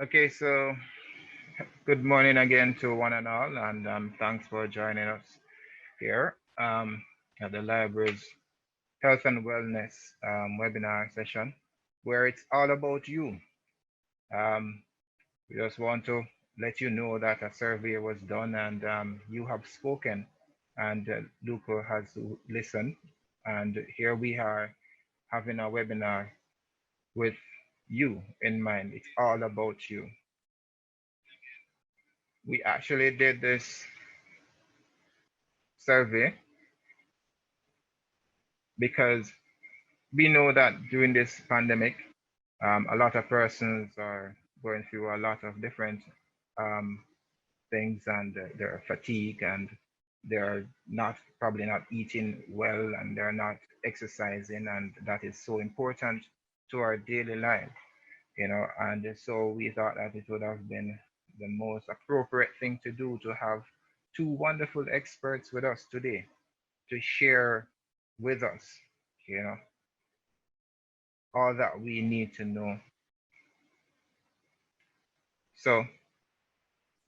Okay, so good morning again to one and all, and thanks for joining us here at the library's Health and Wellness webinar session, where it's all about you. Um, we just want to let you know that a survey was done and you have spoken, and LHEWco has listened. And here we are having a webinar with you in mind. It's all about you. We actually did this survey because we know that during this pandemic, a lot of persons are going through a lot of different um, things, and they're fatigued, and they're not probably not eating well, and they're not exercising, and that is so important to our daily life, And so we thought that it would have been the most appropriate thing to do to have two wonderful experts with us today to share with us, you know, all that we need to know. So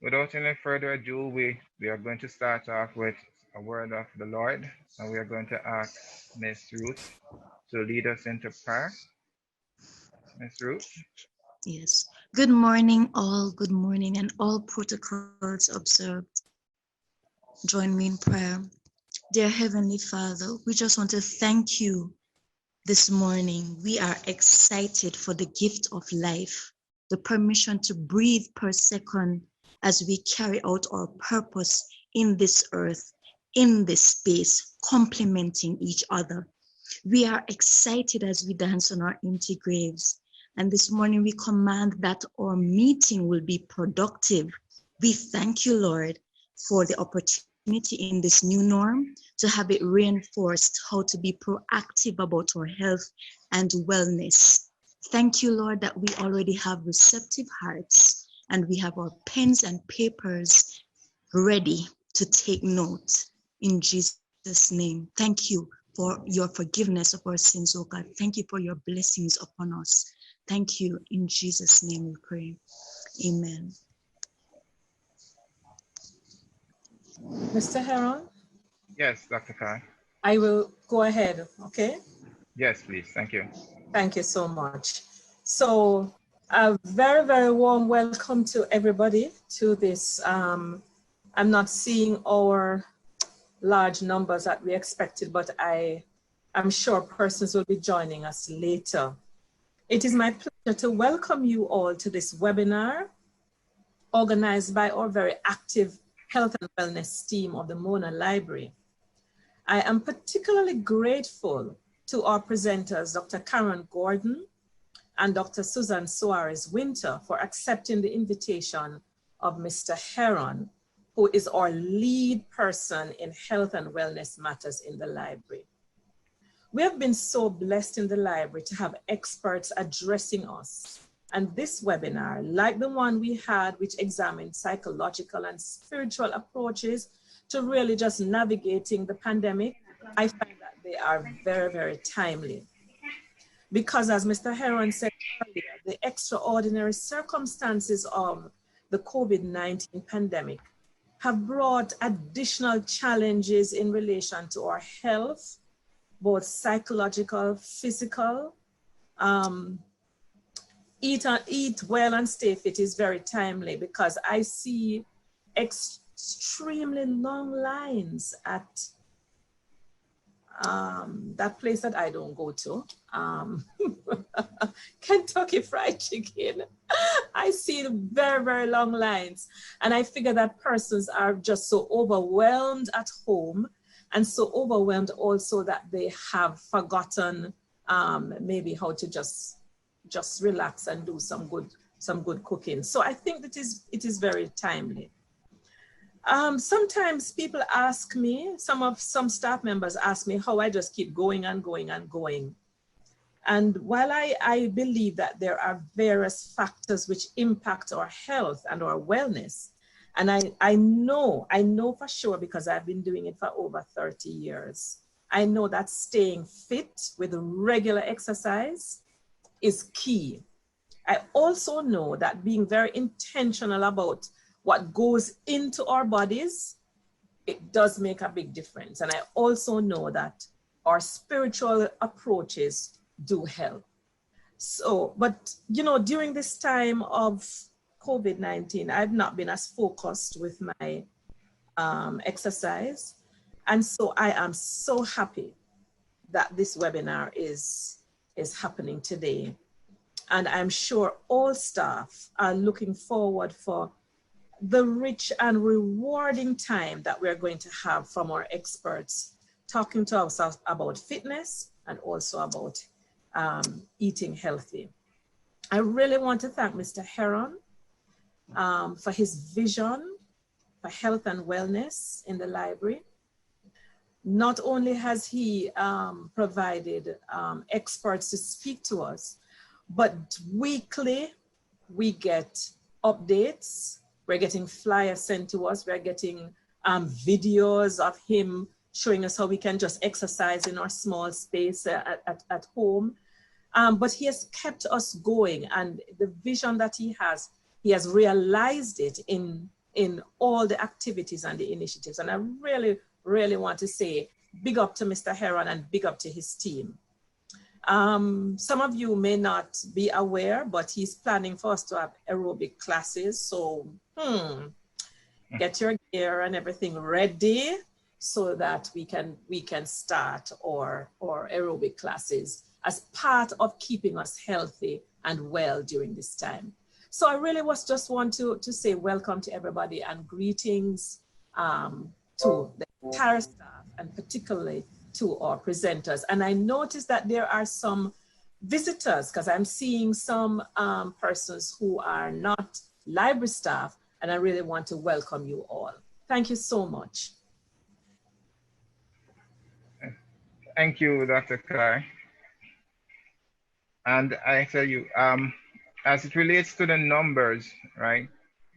without any further ado, we are going to start off with a word of the Lord, and we are going to ask Miss Ruth to lead us into prayer. Miss Ruth? Yes. Good morning, all. Good morning, and all protocols observed. Join me in prayer. Dear Heavenly Father, we just want to thank you this morning. We are excited for the gift of life, the permission to breathe per second as we carry out our purpose in this earth, in this space, complementing each other. We are excited as we dance on our empty graves. And this morning we command that our meeting will be productive. We thank you, Lord, for the opportunity in this new norm to have it reinforced how to be proactive about our health and wellness. Thank you, Lord, that we already have receptive hearts and we have our pens and papers ready to take note. In Jesus' name, thank you for your forgiveness of our sins, oh God. Thank you for your blessings upon us. Thank you. In Jesus' name we pray. Amen. Mr. Heron? Yes, Dr. Khan. I will go ahead, okay? Yes, please. Thank you. Thank you so much. So a very, very warm welcome to everybody to this. I'm not seeing our large numbers that we expected, but I'm sure persons will be joining us later. It is my pleasure to welcome you all to this webinar organized by our very active health and wellness team of the Mona Library. I am particularly grateful to our presenters, Dr. Karen Gordon and Dr. Susan Soares-Wynter, for accepting the invitation of Mr. Heron, who is our lead person in health and wellness matters in the library. We have been so blessed in the library to have experts addressing us. And this webinar, like the one we had, which examined psychological and spiritual approaches to really just navigating the pandemic, I find that they are very, very timely. Because as Mr. Heron said earlier, the extraordinary circumstances of the COVID-19 pandemic have brought additional challenges in relation to our health, both psychological, physical. Eat well and stay fit is very timely because I see extremely long lines at that place that I don't go to, Kentucky Fried Chicken. I see very, very long lines. And I figure that persons are just so overwhelmed at home and so overwhelmed also that they have forgotten maybe how to just relax and do some good cooking. So I think that it is very timely. Sometimes people ask me, some staff members ask me how I just keep going and going and going. And while I believe that there are various factors which impact our health and our wellness, and I know for sure because I've been doing it for over 30 years, I know that staying fit with regular exercise is key. I also know that being very intentional about what goes into our bodies, it does make a big difference. And I also know that our spiritual approaches do help. So, but you know, during this time of COVID-19, I've not been as focused with my exercise. And so I am so happy that this webinar is happening today. And I'm sure all staff are looking forward for the rich and rewarding time that we're going to have from our experts talking to us about fitness and also about eating healthy. I really want to thank Mr. Heron for his vision for health and wellness in the library. Not only has he provided experts to speak to us, but weekly we get updates. We're getting flyers sent to us. We're getting videos of him showing us how we can just exercise in our small space at home. But he has kept us going, and the vision that he has realized it in all the activities and the initiatives. And I really, really want to say big up to Mr. Heron and big up to his team. Some of you may not be aware, but he's planning for us to have aerobic classes. So get your gear and everything ready so that we can start our aerobic classes as part of keeping us healthy and well during this time. So I really just want to say welcome to everybody and greetings to the entire staff and particularly to our presenters. And I noticed that there are some visitors, because I'm seeing some persons who are not library staff, and I really want to welcome you all. Thank you so much. Thank you, Dr. Kai. And I tell you, as it relates to the numbers, right?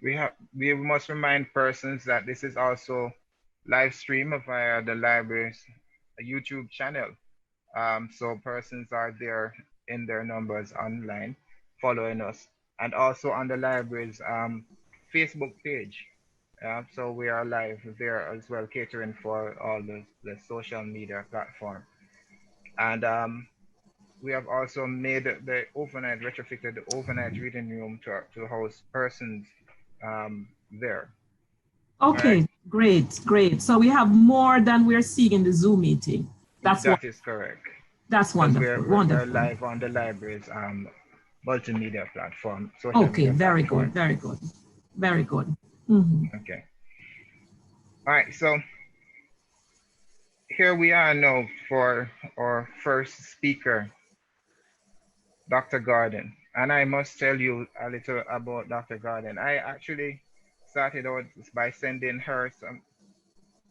We must remind persons that this is also live stream via the library's YouTube channel. So persons are there in their numbers online following us, and also on the library's Facebook page. So we are live there as well, catering for all the social media platform. And we have also made the overnight, retrofitted the overnight reading room to house persons there. Okay, right. Great. So we have more than we're seeing in the Zoom meeting. That is correct. That's wonderful. We're live on the library's multimedia platform. Okay, very good. Mm-hmm. Okay. All right, so here we are now for our first speaker, Dr. Gordon. And I must tell you a little about Dr. Gordon. I actually started out by sending her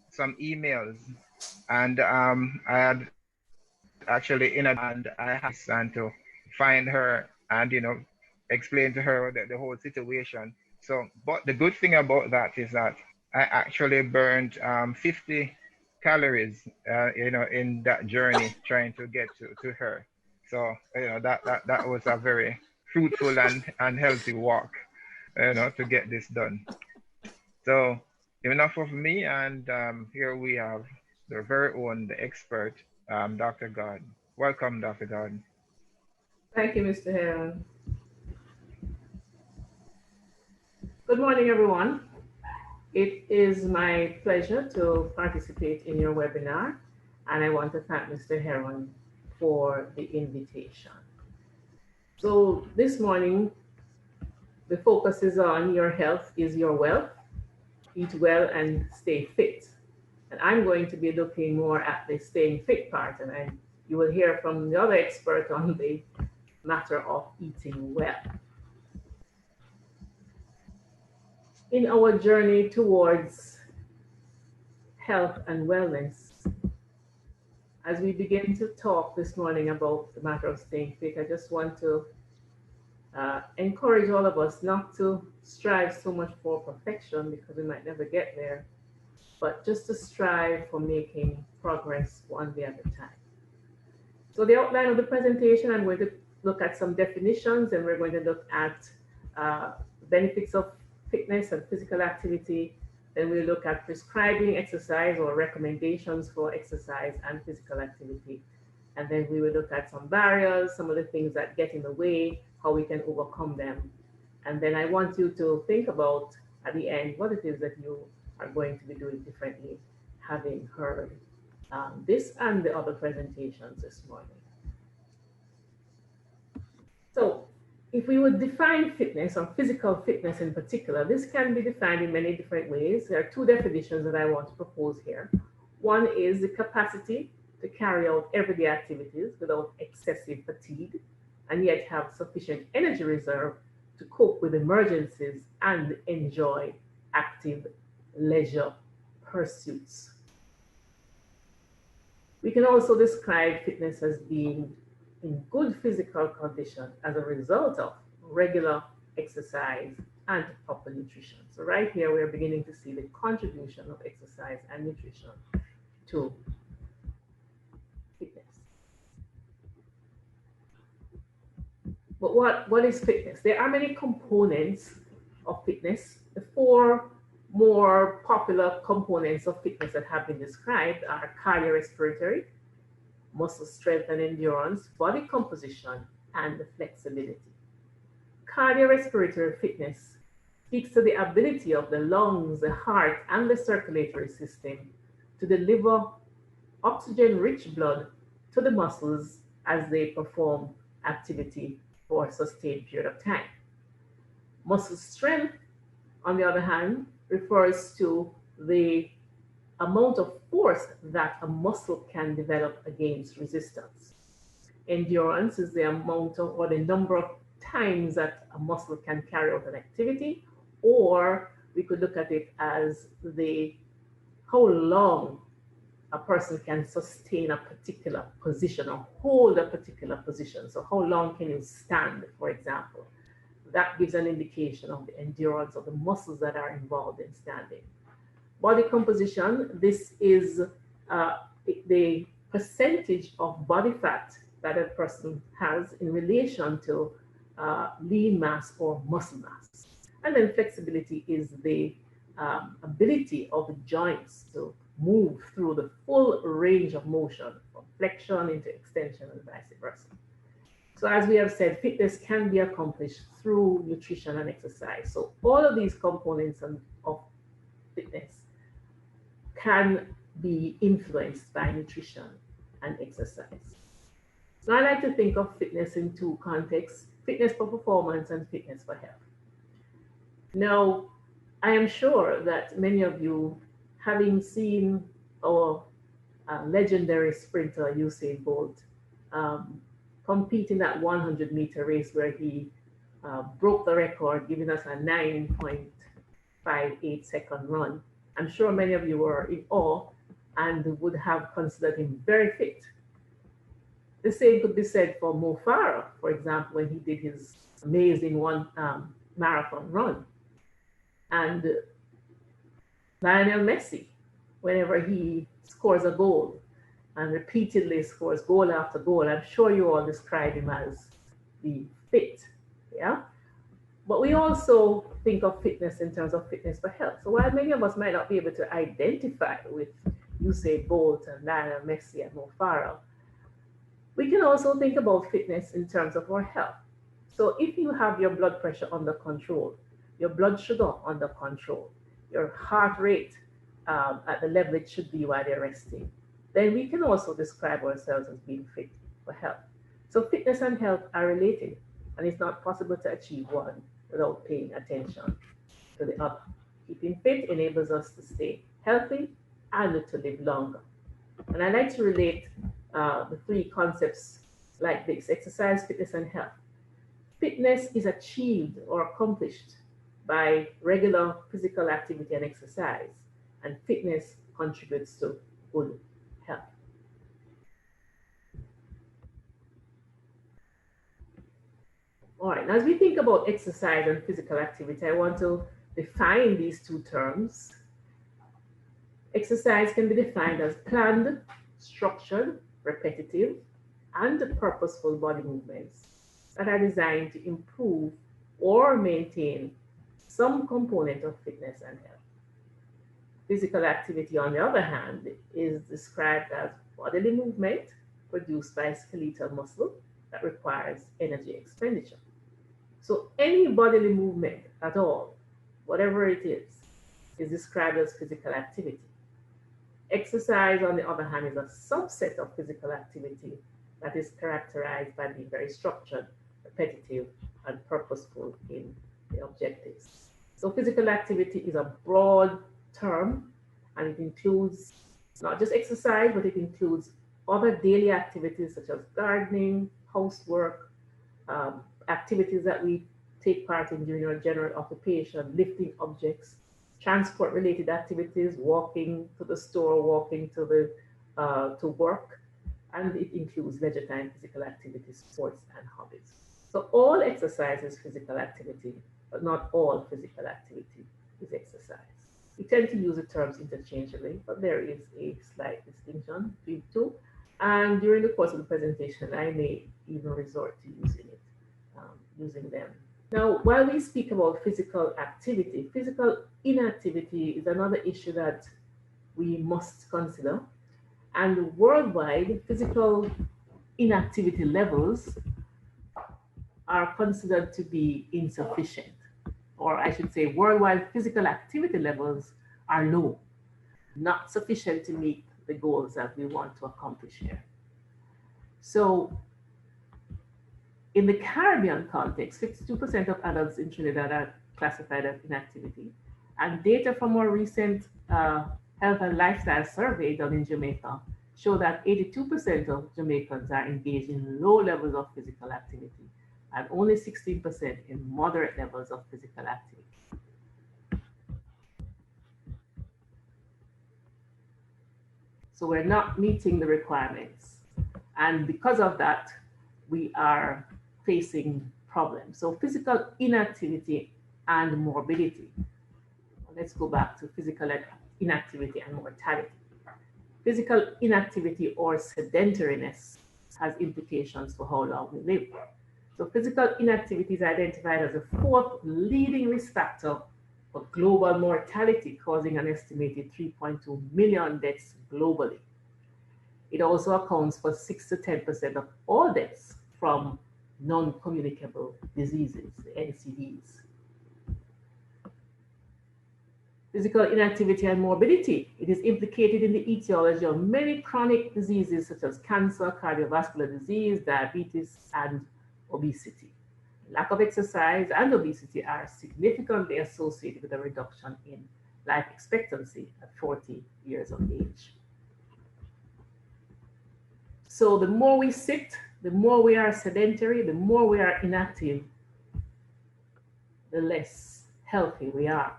some emails, and I had actually I had to find her and explain to her the whole situation. So, but the good thing about that is that I actually burned 50 calories, in that journey trying to get to her. So, that was a very fruitful and healthy walk, to get this done. So enough of me, and here we have the very own, the expert, Dr. Gordon. Welcome, Dr. Gordon. Thank you, Mr. Heron. Good morning, everyone. It is my pleasure to participate in your webinar, and I want to thank Mr. Heron for the invitation. So this morning, the focus is on your health is your wealth. Eat well and stay fit. And I'm going to be looking more at the staying fit part, and you will hear from the other expert on the matter of eating well. In our journey towards health and wellness, as we begin to talk this morning about the matter of staying fit, I just want to encourage all of us not to strive so much for perfection, because we might never get there, but just to strive for making progress one day at a time. So the outline of the presentation, I'm going to look at some definitions, and we're going to look at benefits of fitness and physical activity. Then we'll look at prescribing exercise or recommendations for exercise and physical activity. And then we will look at some barriers, some of the things that get in the way, how we can overcome them. And then I want you to think about, at the end, what it is that you are going to be doing differently, having heard this and the other presentations this morning. So if we would define fitness, or physical fitness in particular, this can be defined in many different ways. There are two definitions that I want to propose here. One is the capacity to carry out everyday activities without excessive fatigue, and yet have sufficient energy reserve to cope with emergencies and enjoy active leisure pursuits. We can also describe fitness as being in good physical condition as a result of regular exercise and proper nutrition. So right here, we are beginning to see the contribution of exercise and nutrition to fitness. But what is fitness? There are many components of fitness. The four more popular components of fitness that have been described are cardiorespiratory, muscle strength and endurance, body composition, and the flexibility. Cardiorespiratory fitness speaks to the ability of the lungs, the heart, and the circulatory system to deliver oxygen-rich blood to the muscles as they perform activity for a sustained period of time. Muscle strength, on the other hand, refers to the amount of force that a muscle can develop against resistance. Endurance is the amount of, or the number of times that a muscle can carry out an activity, or we could look at it as how long a person can sustain a particular position or hold a particular position. So how long can you stand, for example? That gives an indication of the endurance of the muscles that are involved in standing. Body composition, this is the percentage of body fat that a person has in relation to lean mass or muscle mass. And then flexibility is the ability of the joints to move through the full range of motion, from flexion into extension and vice versa. So as we have said, fitness can be accomplished through nutrition and exercise. So all of these components of fitness can be influenced by nutrition and exercise. So I like to think of fitness in two contexts: fitness for performance and fitness for health. Now, I am sure that many of you, having seen our legendary sprinter Usain Bolt compete in that 100-meter race where he broke the record, giving us a 9.58-second run. I'm sure many of you were in awe and would have considered him very fit. The same could be said for Mo Farah, for example, when he did his amazing marathon run. And Lionel Messi, whenever he scores a goal and repeatedly scores goal after goal, I'm sure you all describe him as the fit, yeah? But we also think of fitness in terms of fitness for health. So while many of us might not be able to identify with Usain Bolt and Lionel Messi and Mo Farah, we can also think about fitness in terms of our health. So if you have your blood pressure under control, your blood sugar under control, your heart rate at the level it should be while you're resting, then we can also describe ourselves as being fit for health. So fitness and health are related, and it's not possible to achieve one without paying attention to the other. Keeping fit enables us to stay healthy and to live longer. And I like to relate the three concepts like this: exercise, fitness, and health. Fitness is achieved or accomplished by regular physical activity and exercise, and fitness contributes to good health. All right, now as we think about exercise and physical activity, I want to define these two terms. Exercise can be defined as planned, structured, repetitive, and purposeful body movements that are designed to improve or maintain some component of fitness and health. Physical activity, on the other hand, is described as bodily movement produced by skeletal muscle that requires energy expenditure. So any bodily movement at all, whatever it is described as physical activity. Exercise, on the other hand, is a subset of physical activity that is characterized by being very structured, repetitive, and purposeful in the objectives. So physical activity is a broad term, and it includes not just exercise, but it includes other daily activities such as gardening, housework, activities that we take part in during our general occupation, lifting objects, transport-related activities, walking to the store, walking to work, and it includes leisure time, physical activities, sports, and hobbies. So all exercise is physical activity, but not all physical activity is exercise. We tend to use the terms interchangeably, but there is a slight distinction between the two. And during the course of the presentation, I may even resort to using them. Now, while we speak about physical activity, physical inactivity is another issue that we must consider. And worldwide, physical inactivity levels are considered to be insufficient. Or I should say, worldwide physical activity levels are low, not sufficient to meet the goals that we want to accomplish here. So in the Caribbean context, 52% of adults in Trinidad are classified as inactivity. And data from more recent health and lifestyle survey done in Jamaica show that 82% of Jamaicans are engaged in low levels of physical activity and only 16% in moderate levels of physical activity. So we're not meeting the requirements. And because of that, we are facing problems. So physical inactivity and morbidity. Let's go back to physical inactivity and mortality. Physical inactivity or sedentariness has implications for how long we live. So physical inactivity is identified as the fourth leading risk factor for global mortality, causing an estimated 3.2 million deaths globally. It also accounts for 6 to 10% of all deaths from non-communicable diseases, the NCDs. Physical inactivity and morbidity. It is implicated in the etiology of many chronic diseases such as cancer, cardiovascular disease, diabetes, and obesity. Lack of exercise and obesity are significantly associated with a reduction in life expectancy at 40 years of age. So the more we sit, the more we are sedentary, the more we are inactive, the less healthy we are.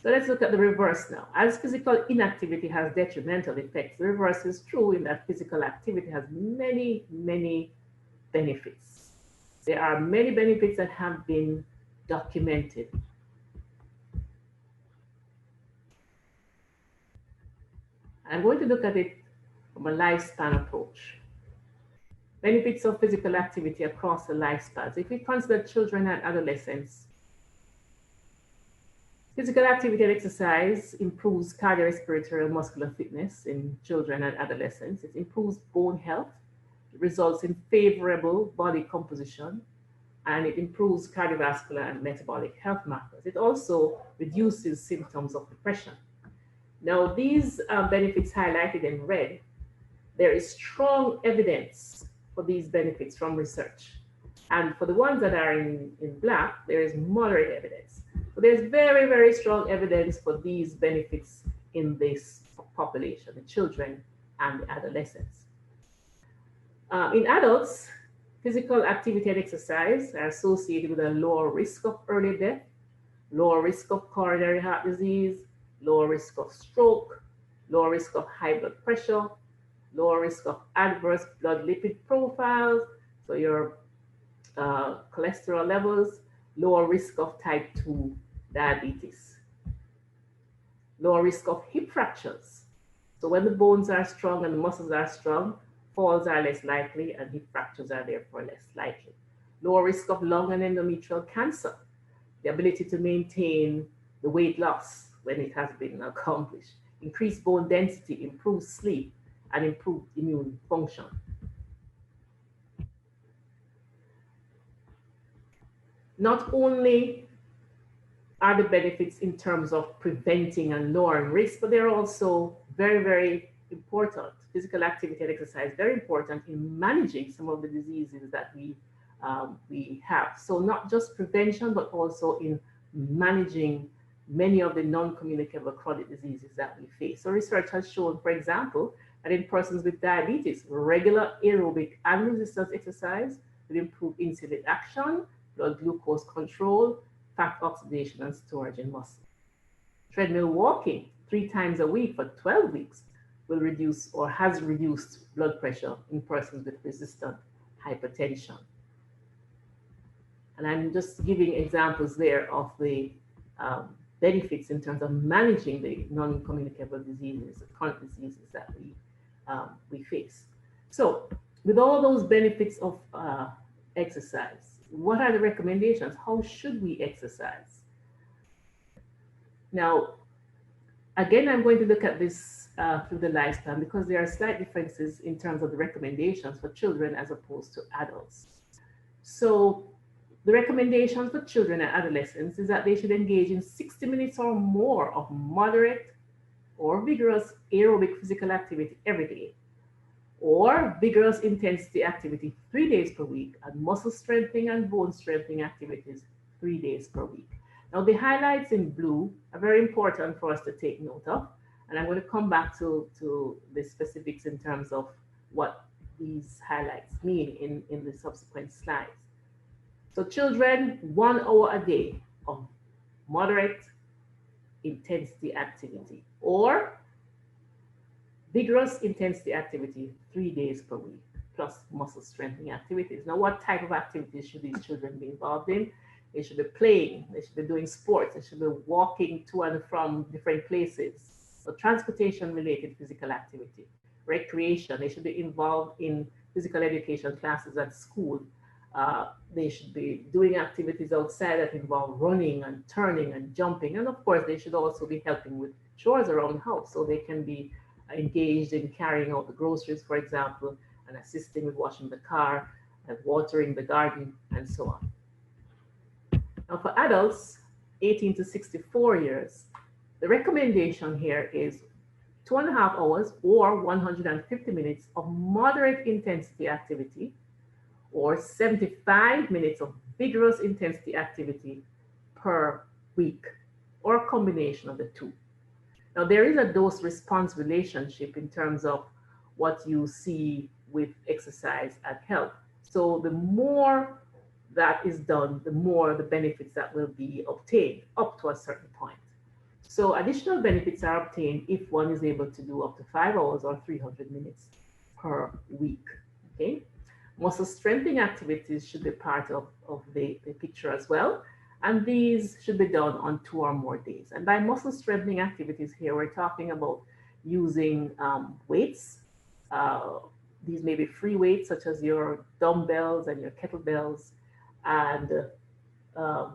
So let's look at the reverse now. As physical inactivity has detrimental effects, the reverse is true in that physical activity has many, many benefits. There are many benefits that have been documented. I'm going to look at it from a lifespan approach. Benefits of physical activity across the lifespans. If we consider children and adolescents, physical activity and exercise improves cardiorespiratory and muscular fitness in children and adolescents. It improves bone health. It results in favorable body composition, and it improves cardiovascular and metabolic health markers. It also reduces symptoms of depression. Now, these benefits highlighted in red, there is strong evidence for these benefits from research. And for the ones that are in black, there is moderate evidence. So there's very, very strong evidence for these benefits in this population, the children and the adolescents. In adults, physical activity and exercise are associated with a lower risk of early death, lower risk of coronary heart disease, lower risk of stroke, lower risk of high blood pressure, lower risk of adverse blood lipid profiles, so your cholesterol levels, lower risk of type 2 diabetes, lower risk of hip fractures. So when the bones are strong and the muscles are strong, Falls are less likely, and hip fractures are therefore less likely. Lower risk of lung and endometrial cancer. The ability to maintain the weight loss when it has been accomplished. Increased bone density, improved sleep, and improved immune function. Not only are the benefits in terms of preventing and lowering risk, but they're also very, very important. Physical activity and exercise, very important in managing some of the diseases that we have. So not just prevention, but also in managing many of the non-communicable chronic diseases that we face. So research has shown, for example, that in persons with diabetes, regular aerobic and resistance exercise will improve insulin action, blood glucose control, fat oxidation and storage in muscle. Treadmill walking 3 times a week for 12 weeks will reduce or has reduced blood pressure in persons with resistant hypertension. And I'm just giving examples there of the benefits in terms of managing the non-communicable diseases, the chronic diseases that we face. So with all those benefits of exercise, what are the recommendations? How should we exercise? Now, again, I'm going to look at this through the lifespan because there are slight differences in terms of the recommendations for children as opposed to adults. So the recommendation for children and adolescents is that they should engage in 60 minutes or more of moderate or vigorous aerobic physical activity every day, or vigorous intensity activity 3 days per week, and muscle strengthening and bone strengthening activities 3 days per week. Now, the highlights in blue are very important for us to take note of, and I'm going to come back to the specifics in terms of what these highlights mean in the subsequent slides. So children, 1 hour a day of moderate intensity activity or vigorous intensity activity 3 days per week, plus muscle strengthening activities. Now, what type of activities should these children be involved in? They should be playing, they should be doing sports, they should be walking to and from different places. So transportation related physical activity, recreation, they should be involved in physical education classes at school. They should be doing activities outside that involve running and turning and jumping. And of course, they should also be helping with chores around the house. So they can be engaged in carrying out the groceries, for example, and assisting with washing the car and watering the garden and so on. Now for adults, 18 to 64 years, the recommendation here is 2.5 hours or 150 minutes of moderate intensity activity or 75 minutes of vigorous intensity activity per week, or a combination of the two. Now, there is a dose-response relationship in terms of what you see with exercise and health. So the more that is done, the more the benefits that will be obtained up to a certain point. So additional benefits are obtained if one is able to do up to 5 hours or 300 minutes per week, okay? Muscle strengthening activities should be part of the picture as well. And these should be done on 2 or more days. And by muscle strengthening activities here, we're talking about using weights. These may be free weights, such as your dumbbells and your kettlebells, and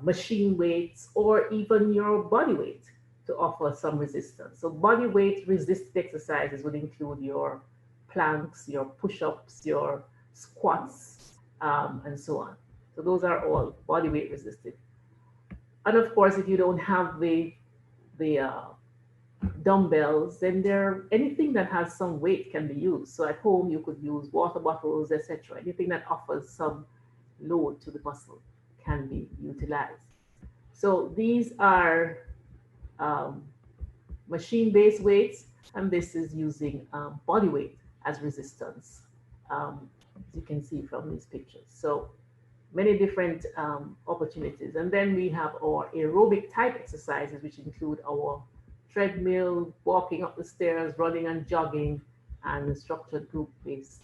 machine weights, or even your body weight to offer some resistance. So body weight resisted exercises would include your planks, your push-ups, your squats, and so on. So those are all body weight resisted. And of course, if you don't have the dumbbells, then anything that has some weight can be used. So at home, you could use water bottles, etc. Anything that offers some load to the muscle can be utilized. So these are machine-based weights, and this is using body weight as resistance, as you can see from these pictures. So many different opportunities. And then we have our aerobic type exercises, which include our treadmill, walking up the stairs, running and jogging, and structured group-based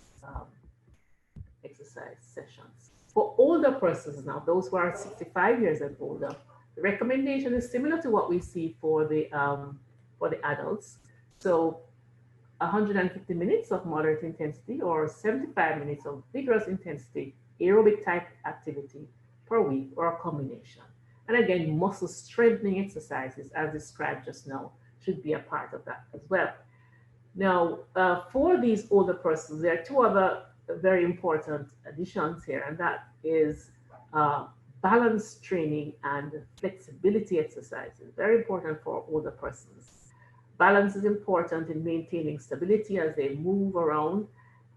exercise sessions. For older persons now, those who are 65 years and older, the recommendation is similar to what we see for the adults. So 150 minutes of moderate intensity or 75 minutes of vigorous intensity aerobic type activity per week or a combination. And again, muscle strengthening exercises, as described just now, should be a part of that as well. Now, for these older persons, there are two other very important additions here, and that is balance training and flexibility exercises. Very important for older persons. Balance is important in maintaining stability as they move around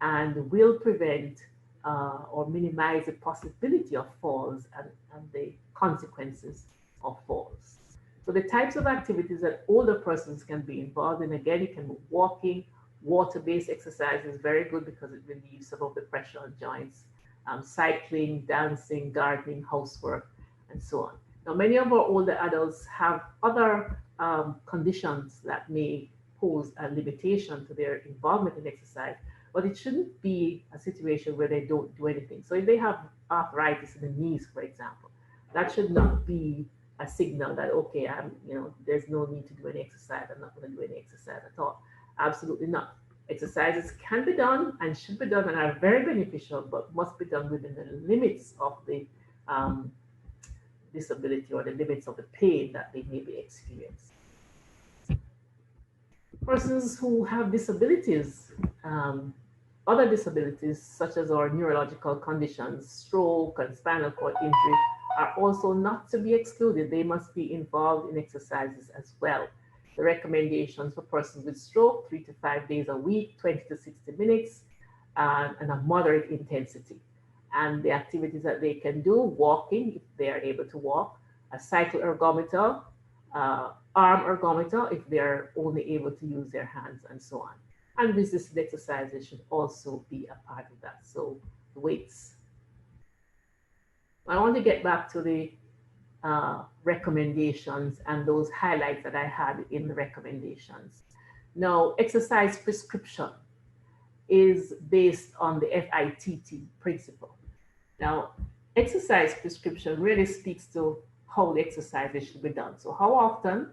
and will prevent or minimize the possibility of falls and the consequences of falls. So the types of activities that older persons can be involved in, again, it can be walking, water-based exercise is very good because it relieves some of the pressure on joints, cycling, dancing, gardening, housework, and so on. Now, many of our older adults have other conditions that may pose a limitation to their involvement in exercise, but it shouldn't be a situation where they don't do anything. So if they have arthritis in the knees, for example, that should not be a signal that, okay, there's no need to do any exercise. I'm not going to do any exercise at all. Absolutely not. Exercises can be done and should be done and are very beneficial, but must be done within the limits of the disability or the limits of the pain that they may be experiencing. Persons who have disabilities, other disabilities such as our neurological conditions, stroke and spinal cord injury, are also not to be excluded. They must be involved in exercises as well. The recommendations for persons with stroke, 3 to 5 days a week, 20 to 60 minutes, and a moderate intensity. And the activities that they can do, walking, if they are able to walk, a cycle ergometer, arm ergometer, if they're only able to use their hands, and so on. And resisted exercises should also be a part of that. So weights. I want to get back to the recommendations and those highlights that I had in the recommendations. Now, exercise prescription is based on the FITT principle. Now, exercise prescription really speaks to how the exercises should be done. So how often,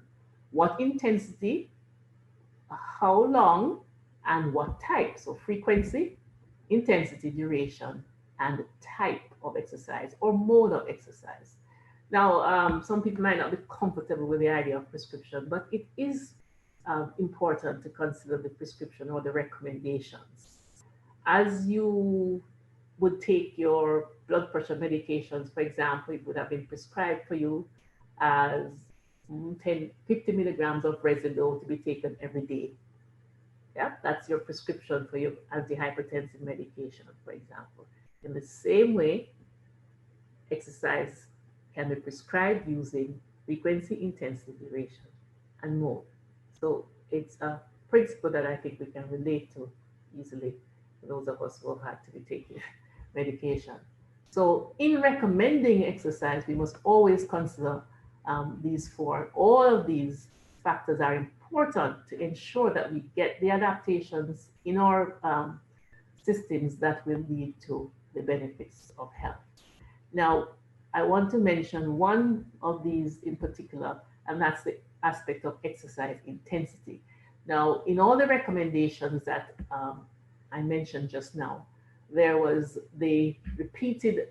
what intensity, how long, and what type. So frequency, intensity, duration, and type of exercise or mode of exercise. Now, some people might not be comfortable with the idea of prescription, but it is important to consider the prescription or the recommendations. As you would take your blood pressure medications, for example, it would have been prescribed for you as 50 milligrams of Residol to be taken every day. Yeah, that's your prescription for your antihypertensive medication, for example. In the same way, exercise can be prescribed using frequency, intensity, duration, and mode. So it's a principle that I think we can relate to easily for those of us who have had to be taking medication. So in recommending exercise, we must always consider these four. All of these factors are important to ensure that we get the adaptations in our systems that will lead to the benefits of health. Now, I want to mention one of these in particular, and that's the aspect of exercise intensity. Now, in all the recommendations that I mentioned just now, there was the repeated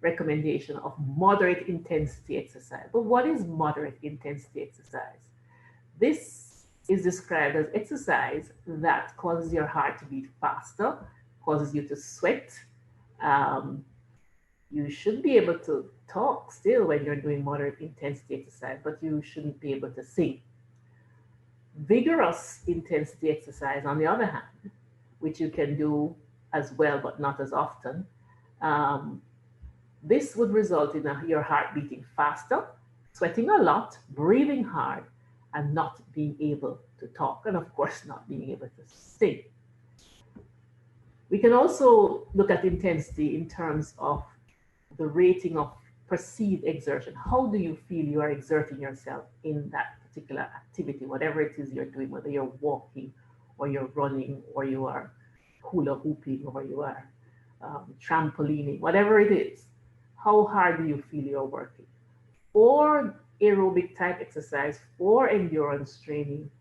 recommendation of moderate intensity exercise. But what is moderate intensity exercise? This is described as exercise that causes your heart to beat faster, causes you to sweat. You should be able to talk still when you're doing moderate intensity exercise, but you shouldn't be able to sing. Vigorous intensity exercise, on the other hand, which you can do as well, but not as often, this would result in your heart beating faster, sweating a lot, breathing hard, and not being able to talk, and of course, not being able to sing. We can also look at intensity in terms of the rating of perceived exertion. How do you feel you are exerting yourself in that particular activity, whatever it is you're doing, whether you're walking or you're running or you are hula hooping or you are trampolining, whatever it is. How hard do you feel you're working? For aerobic type exercise, for endurance training,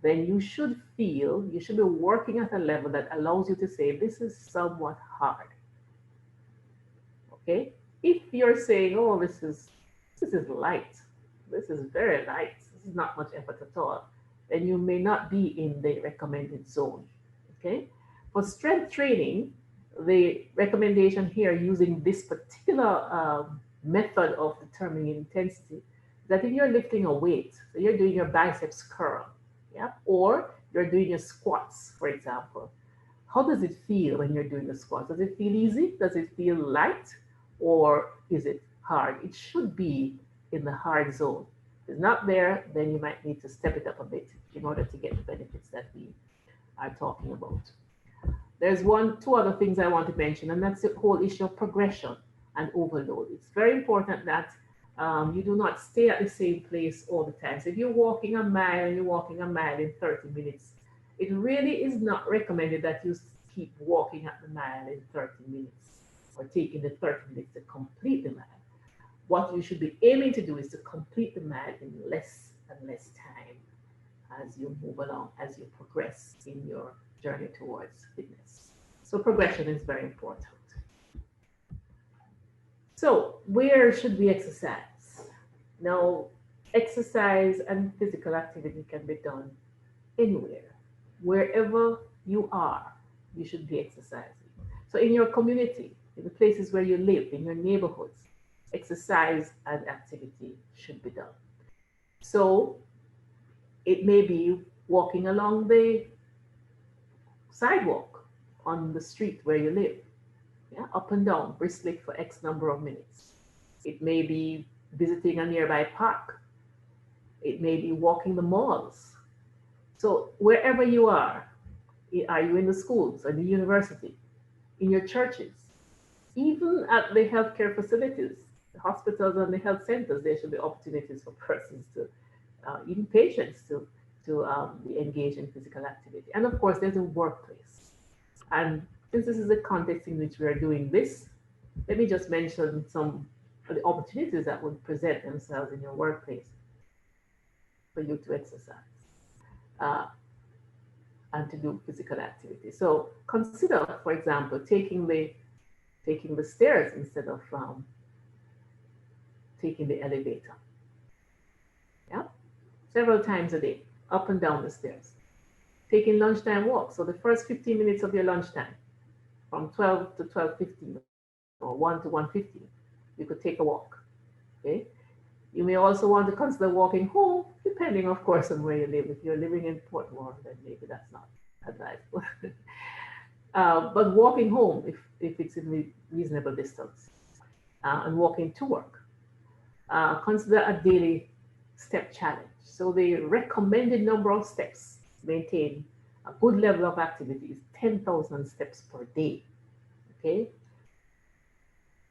then you should be working at a level that allows you to say, this is somewhat hard. Okay? If you're saying, oh, this is light, this is very light, this is not much effort at all, then you may not be in the recommended zone. Okay? For strength training, the recommendation here using this particular method of determining intensity, that if you're lifting a weight, so you're doing your biceps curl, yeah, or you're doing your squats, for example, how does it feel when you're doing the squats? Does it feel easy? Does it feel light? Or is it hard? It should be in the hard zone. If it's not there, then you might need to step it up a bit in order to get the benefits that we are talking about. There's two other things I want to mention, and that's the whole issue of progression and overload. It's very important that you do not stay at the same place all the time. So if you're walking a mile and you're walking a mile in 30 minutes, it really is not recommended that you keep walking at the mile in 30 minutes or taking the 30 minutes to complete the mile. What you should be aiming to do is to complete the mile in less and less time as you move along, as you progress in your journey towards fitness. So progression is very important. So where should we exercise? Now, exercise and physical activity can be done anywhere. Wherever you are, you should be exercising. So in your community, in the places where you live, in your neighborhoods, exercise and activity should be done. So it may be walking along the sidewalk on the street where you live, yeah, up and down, briskly for X number of minutes. It may be visiting a nearby park. It may be walking the malls. So wherever you are you in the schools, in the university, in your churches, even at the healthcare facilities, the hospitals and the health centers, there should be opportunities for persons to, even patients, to be engaged in physical activity. And of course, there's a workplace. And since this is the context in which we are doing this, let me just mention some of the opportunities that would present themselves in your workplace for you to exercise and to do physical activity. So consider, for example, taking the stairs instead of taking the elevator. Yeah, several times a day, up and down the stairs. Taking lunchtime walks. So the first 15 minutes of your lunchtime, from 12 to 12:15 or 1 to 1:15, you could take a walk. Okay. You may also want to consider walking home, depending, of course, on where you live. If you're living in Portmore, then maybe that's not advisable. But walking home, if it's in reasonable distance, and walking to work. Consider a daily step challenge. So the recommended number of steps to maintain a good level of activity is 10,000 steps per day. Okay.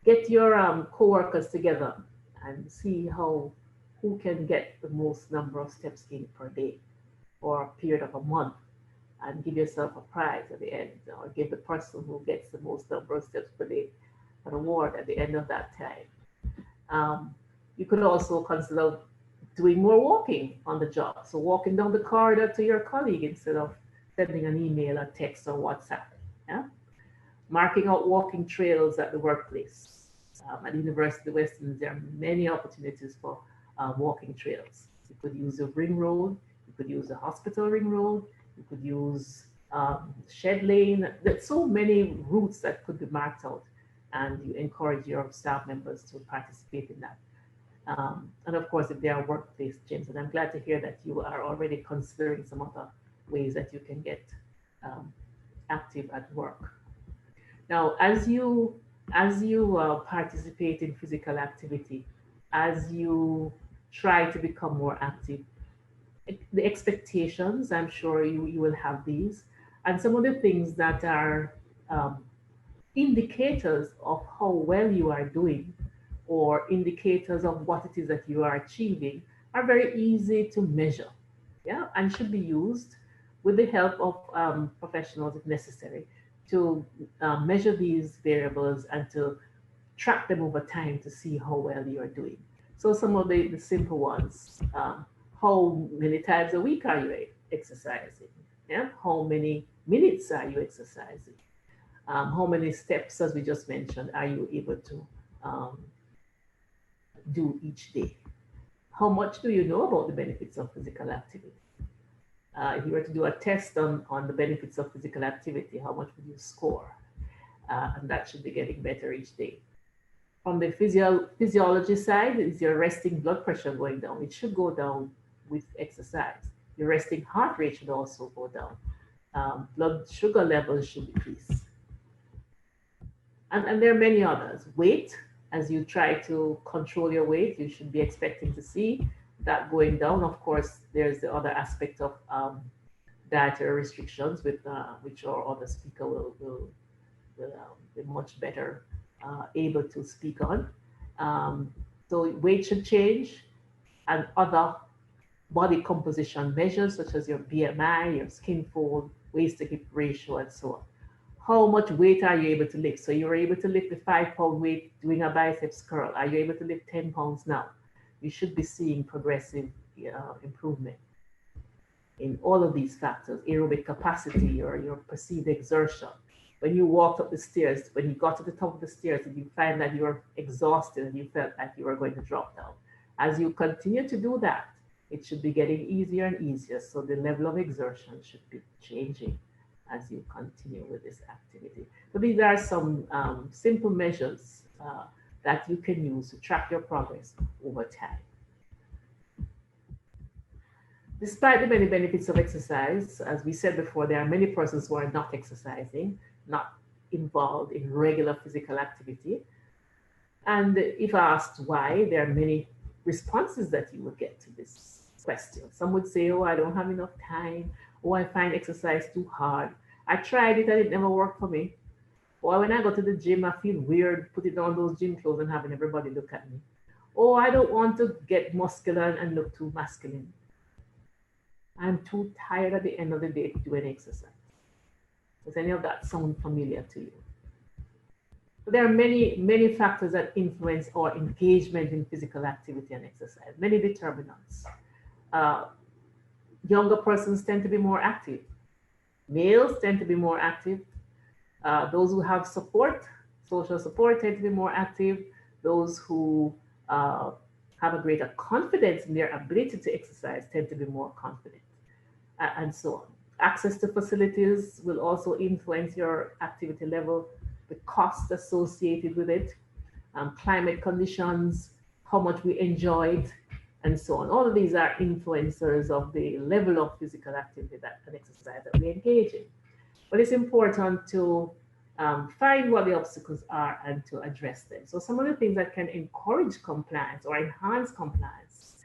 Get your co-workers together and see who can get the most number of steps in per day or a period of a month, and give yourself a prize at the end, or give the person who gets the most number of steps per day an award at the end of that time. You could also consider doing more walking on the job. So walking down the corridor to your colleague instead of sending an email, a text, or WhatsApp. Yeah? Marking out walking trails at the workplace. At the University of the Western, there are many opportunities for walking trails. You could use the ring road, you could use the hospital ring road, you could use shed lane. There's so many routes that could be marked out, and you encourage your staff members to participate in that. And of course, if there are workplace gyms, and I'm glad to hear that you are already considering some other ways that you can get active at work. Now, as you participate in physical activity, as you try to become more active, the expectations, I'm sure you will have these, and some of the things that are indicators of how well you are doing, or indicators of what it is that you are achieving, are very easy to measure, yeah, and should be used with the help of professionals if necessary to measure these variables and to track them over time to see how well you are doing. So some of the simple ones, how many times a week are you exercising? Yeah, how many minutes are you exercising? How many steps, as we just mentioned, are you able to do each day? How much do you know about the benefits of physical activity? If you were to do a test on the benefits of physical activity, how much would you score? And that should be getting better each day. From the physiology side, is your resting blood pressure going down? It should go down with exercise. Your resting heart rate should also go down. Blood sugar levels should decrease. And there are many others. Weight, as you try to control your weight, you should be expecting to see that going down. Of course, there's the other aspect of dietary restrictions, which our other speaker will be much better able to speak on. So weight should change, and other body composition measures such as your BMI, your skin fold, waist to hip ratio, and so on. How much weight are you able to lift? So you're able to lift the 5-pound weight doing a biceps curl. Are you able to lift 10 pounds now? You should be seeing progressive improvement in all of these factors: aerobic capacity, your perceived exertion. When you walked up the stairs, when you got to the top of the stairs, and you find that you're exhausted and you felt like you were going to drop down. As you continue to do that, it should be getting easier and easier. So the level of exertion should be changing as you continue with this activity. So these are some simple measures that you can use to track your progress over time. Despite the many benefits of exercise, as we said before, there are many persons who are not exercising, not involved in regular physical activity. And if asked why, there are many responses that you will get to this question. Some would say, oh, I don't have enough time. Oh, I find exercise too hard. I tried it and it never worked for me. Or when I go to the gym, I feel weird putting on those gym clothes and having everybody look at me. Oh, I don't want to get muscular and look too masculine. I'm too tired at the end of the day to do any exercise. Does any of that sound familiar to you? So there are many factors that influence our engagement in physical activity and exercise, many determinants. Younger persons tend to be more active. Males tend to be more active. Those who have support, social support, tend to be more active. Those who have a greater confidence in their ability to exercise tend to be more confident, and so on. Access to facilities will also influence your activity level, the cost associated with it, climate conditions, how much we enjoy it, and so on. All of these are influencers of the level of physical activity and exercise that we engage in. But it's important to find what the obstacles are and to address them. So some of the things that can encourage compliance or enhance compliance,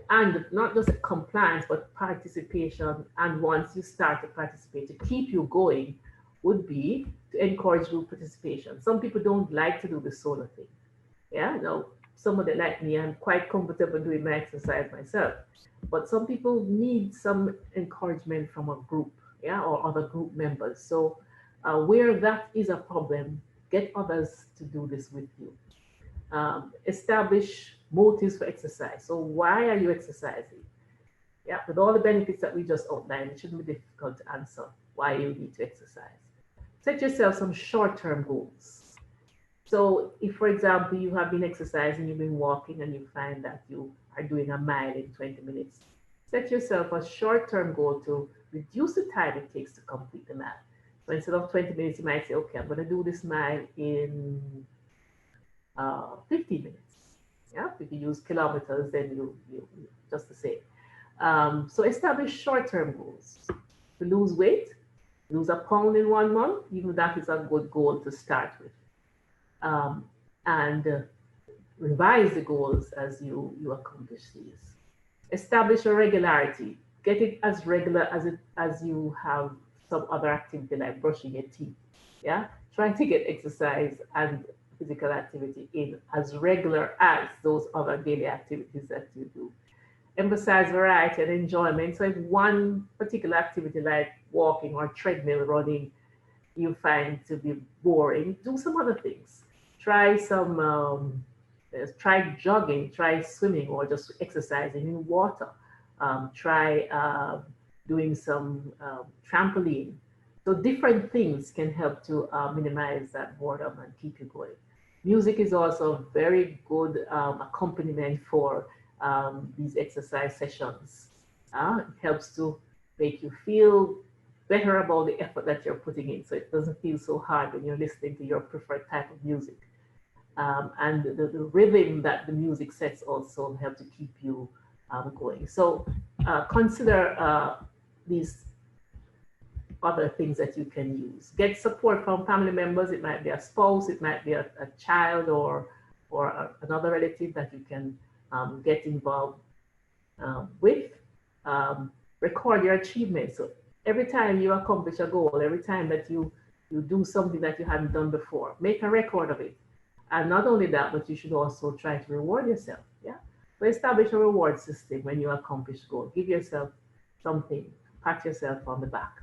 and not just compliance, but participation, and once you start to participate, to keep you going, would be to encourage group participation. Some people don't like to do the solo thing. Yeah, now somebody like me, I'm quite comfortable doing my exercise myself, but some people need some encouragement from a group, yeah, or other group members. So where that is a problem, get others to do this with you. Establish motives for exercise. So why are you exercising? Yeah, with all the benefits that we just outlined, it shouldn't be difficult to answer why you need to exercise. Set yourself some short-term goals. So if, for example, you have been exercising, you've been walking, and you find that you are doing a mile in 20 minutes, set yourself a short-term goal to reduce the time it takes to complete the mile. So instead of 20 minutes, you might say, okay, I'm going to do this mile in 15 minutes. Yeah, if you use kilometers, then you just the same. So establish short-term goals. To lose weight, lose a pound in 1 month, even that is a good goal to start with. And revise the goals as you accomplish these. Establish a regularity. Get it as regular as you have some other activity like brushing your teeth. Yeah, try to get exercise and physical activity in as regular as those other daily activities that you do. Emphasize variety and enjoyment. So if one particular activity like walking or treadmill running you find to be boring, do some other things. Try some, try jogging, try swimming, or just exercising in water. Try doing some trampoline. So different things can help to minimize that boredom and keep you going. Music is also a very good accompaniment for these exercise sessions. It helps to make you feel better about the effort that you're putting in, so it doesn't feel so hard when you're listening to your preferred type of music. And the rhythm that the music sets also help to keep you going. So consider these other things that you can use. Get support from family members. It might be a spouse, it might be a child or another relative that you can get involved with. Record your achievements. So every time you accomplish a goal, every time that you do something that you hadn't done before, make a record of it. And not only that, but you should also try to reward yourself. Yeah. So establish a reward system when you accomplish a goal. Give yourself something, pat yourself on the back.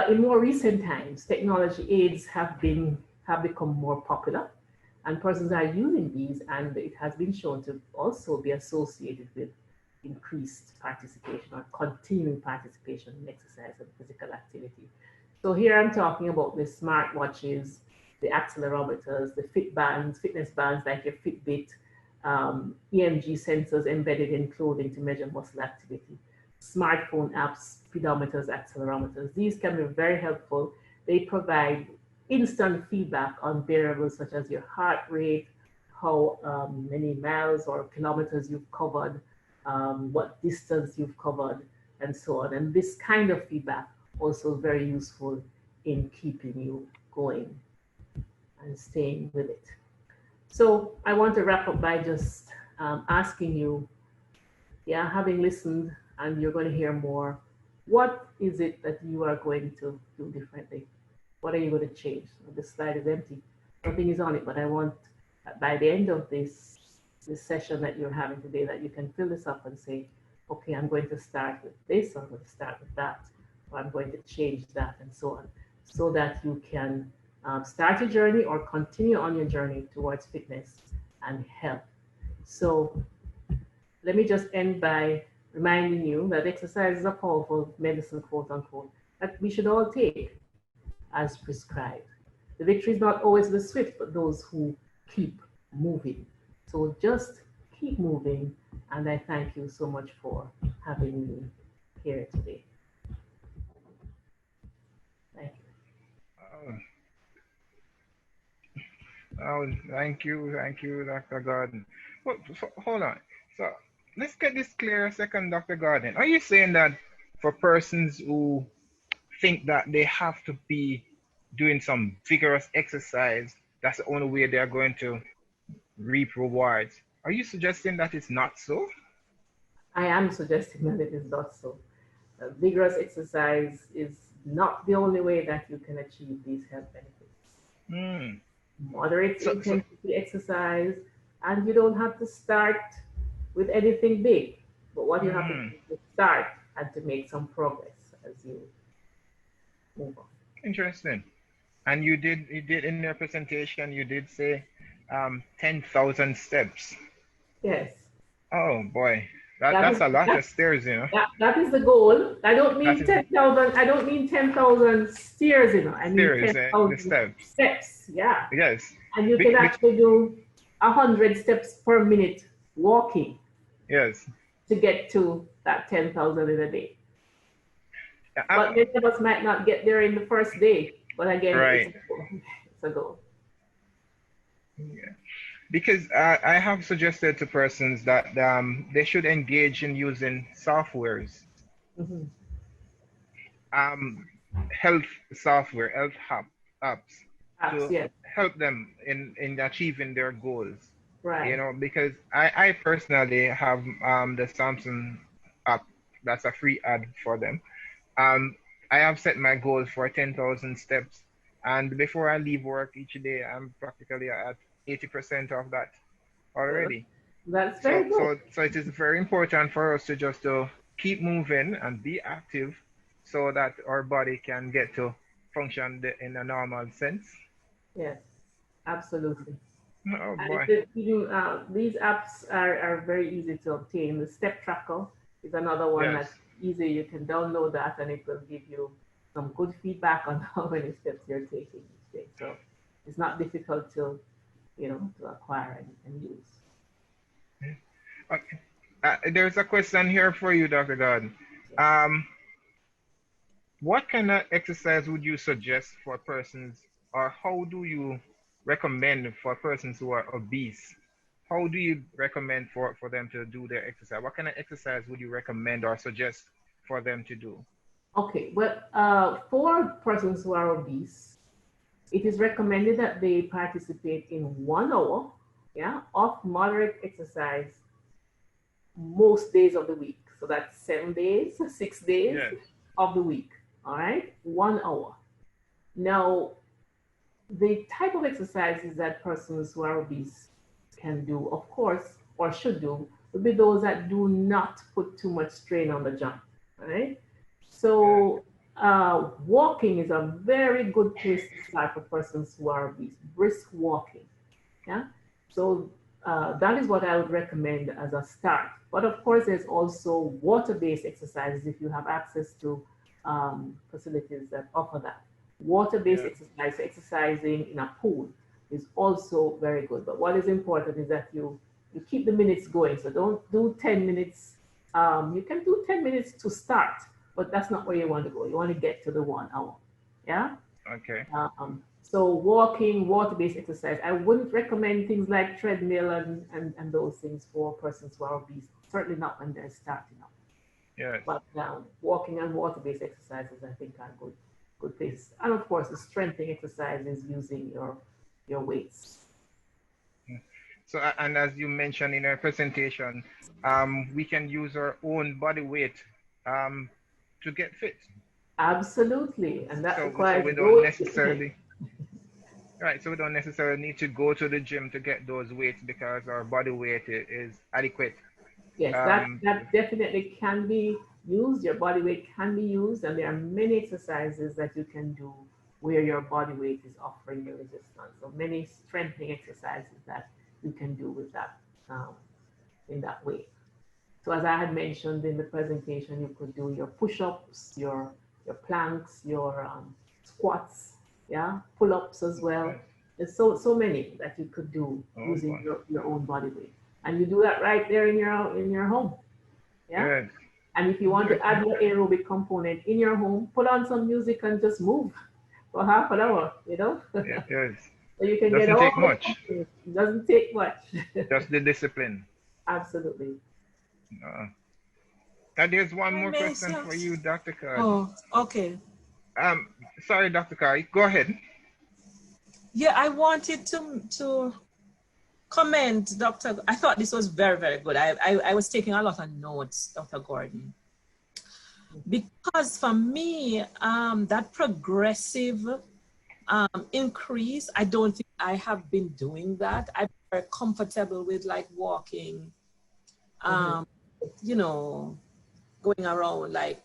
In more recent times, technology aids have become more popular, and persons are using these, and it has been shown to also be associated with increased participation or continuing participation in exercise and physical activity. So here I'm talking about the smartwatches, the accelerometers, the fitness bands like your Fitbit, EMG sensors embedded in clothing to measure muscle activity, smartphone apps, pedometers, accelerometers. These can be very helpful. They provide instant feedback on variables such as your heart rate, how many miles or kilometers you've covered, what distance you've covered, and so on. And this kind of feedback also very useful in keeping you going and staying with it. So I want to wrap up by just asking you, having listened, and you're going to hear more, what is it that you are going to do differently? What are you going to change? The slide is empty. Nothing is on it, but I want, by the end of this session that you're having today, that you can fill this up and say, okay, I'm going to start with this, I'm going to start with that, or I'm going to change that, and so on, so that you can start your journey or continue on your journey towards fitness and health. So let me just end by reminding you that exercise is a powerful medicine, quote unquote, that we should all take as prescribed. The victory is not always the swift, but those who keep moving. So just keep moving, and I thank you so much for having me here today. Thank you. Thank you, Dr. Gordon. Well, hold on. So let's get this clear a second, Dr. Gordon. Are you saying that for persons who think that they have to be doing some vigorous exercise, that's the only way they're going to reap rewards? Are you suggesting that it's not so? I am suggesting that it is not so. Vigorous exercise is not the only way that you can achieve these health benefits. Moderate intensity exercise, and you don't have to start with anything big, but what you have to do is start and to make some progress as you move on. Interesting. And you did in your presentation, you did say 10,000 steps. Yes. Oh boy, that's a lot of stairs, you know. That is the goal. I don't mean 10,000. I don't mean 10,000 stairs, you know. I mean 10,000 steps. Yeah. Yes. And you can actually do 100 steps per minute walking. Yes. To get to that 10,000 in a day. But many of us might not get there in the first day. But again, it's a goal. Yeah. Because I have suggested to persons that they should engage in using softwares, health software, health apps to help them in achieving their goals. Right. You know, because I personally have the Samsung app, that's a free ad for them. I have set my goal for 10,000 steps, and before I leave work each day, I'm practically at 80% of that already. That's very good. So it is very important for us to just keep moving and be active, so that our body can get to function in a normal sense. Yes, absolutely. Oh And boy. these apps are very easy to obtain. The step tracker is another one Yes. that's easy. You can download that and it will give you some good feedback on how many steps you're taking each day. So it's not difficult to, to acquire and use. Okay. There's a question here for you, Dr. Gordon. Um, what kind of exercise would you suggest for persons, or how do you recommend for persons who are obese? How do you recommend for them to do their exercise? What kind of exercise would you recommend or suggest for them to do? Okay, well, for persons who are obese, it is recommended that they participate in 1 hour, yeah, of moderate exercise most days of the week. So that's 7 days, 6 days Yes. of the week. All right, 1 hour. Now, the type of exercises that persons who are obese can do, of course, or should do, would be those that do not put too much strain on the joint. All right. So, walking is a very good place to start for persons who are obese. Brisk walking. Yeah. So that is what I would recommend as a start. But of course, there's also water-based exercises if you have access to facilities that offer that. Water-based Yeah. exercise, exercising in a pool is also very good. But what is important is that you keep the minutes going. So don't do 10 minutes. You can do 10 minutes to start, but that's not where you want to go. You want to get to the 1 hour. Yeah. Okay. So walking, water-based exercise. I wouldn't recommend things like treadmill and those things for persons who are obese. Certainly not when they're starting out. Yes. But walking and water-based exercises, I think, are good places. And of course, the strengthening exercises using your weights. So, and as you mentioned in our presentation, we can use our own body weight to get fit. Absolutely, and that So requires we don't no equipment. necessarily, right, so we don't necessarily need to go to the gym to get those weights because our body weight is adequate. Yes, that definitely can be used. Your body weight can be used, and there are many exercises that you can do where your body weight is offering you resistance. So many strengthening exercises that you can do with that in that way. So as I had mentioned in the presentation, you could do your push-ups, your planks, your squats, yeah, pull-ups as well. There's so many that you could do using your own body weight, and you do that right there in your home, yeah. Good. And if you want to add your aerobic component in your home, put on some music and just move for half an hour, Yes. So you can get Doesn't all take much. it doesn't take much. Just the discipline. Absolutely. And there's one I more may question for you, Dr. Card. Oh, okay. Sorry, Dr. Card. Go ahead. Yeah, I wanted to comment, Dr. I thought this was very, very good. I was taking a lot of notes, Dr. Gordon. Because for me, that progressive increase, I don't think I have been doing that. I'm very comfortable with like walking, going around like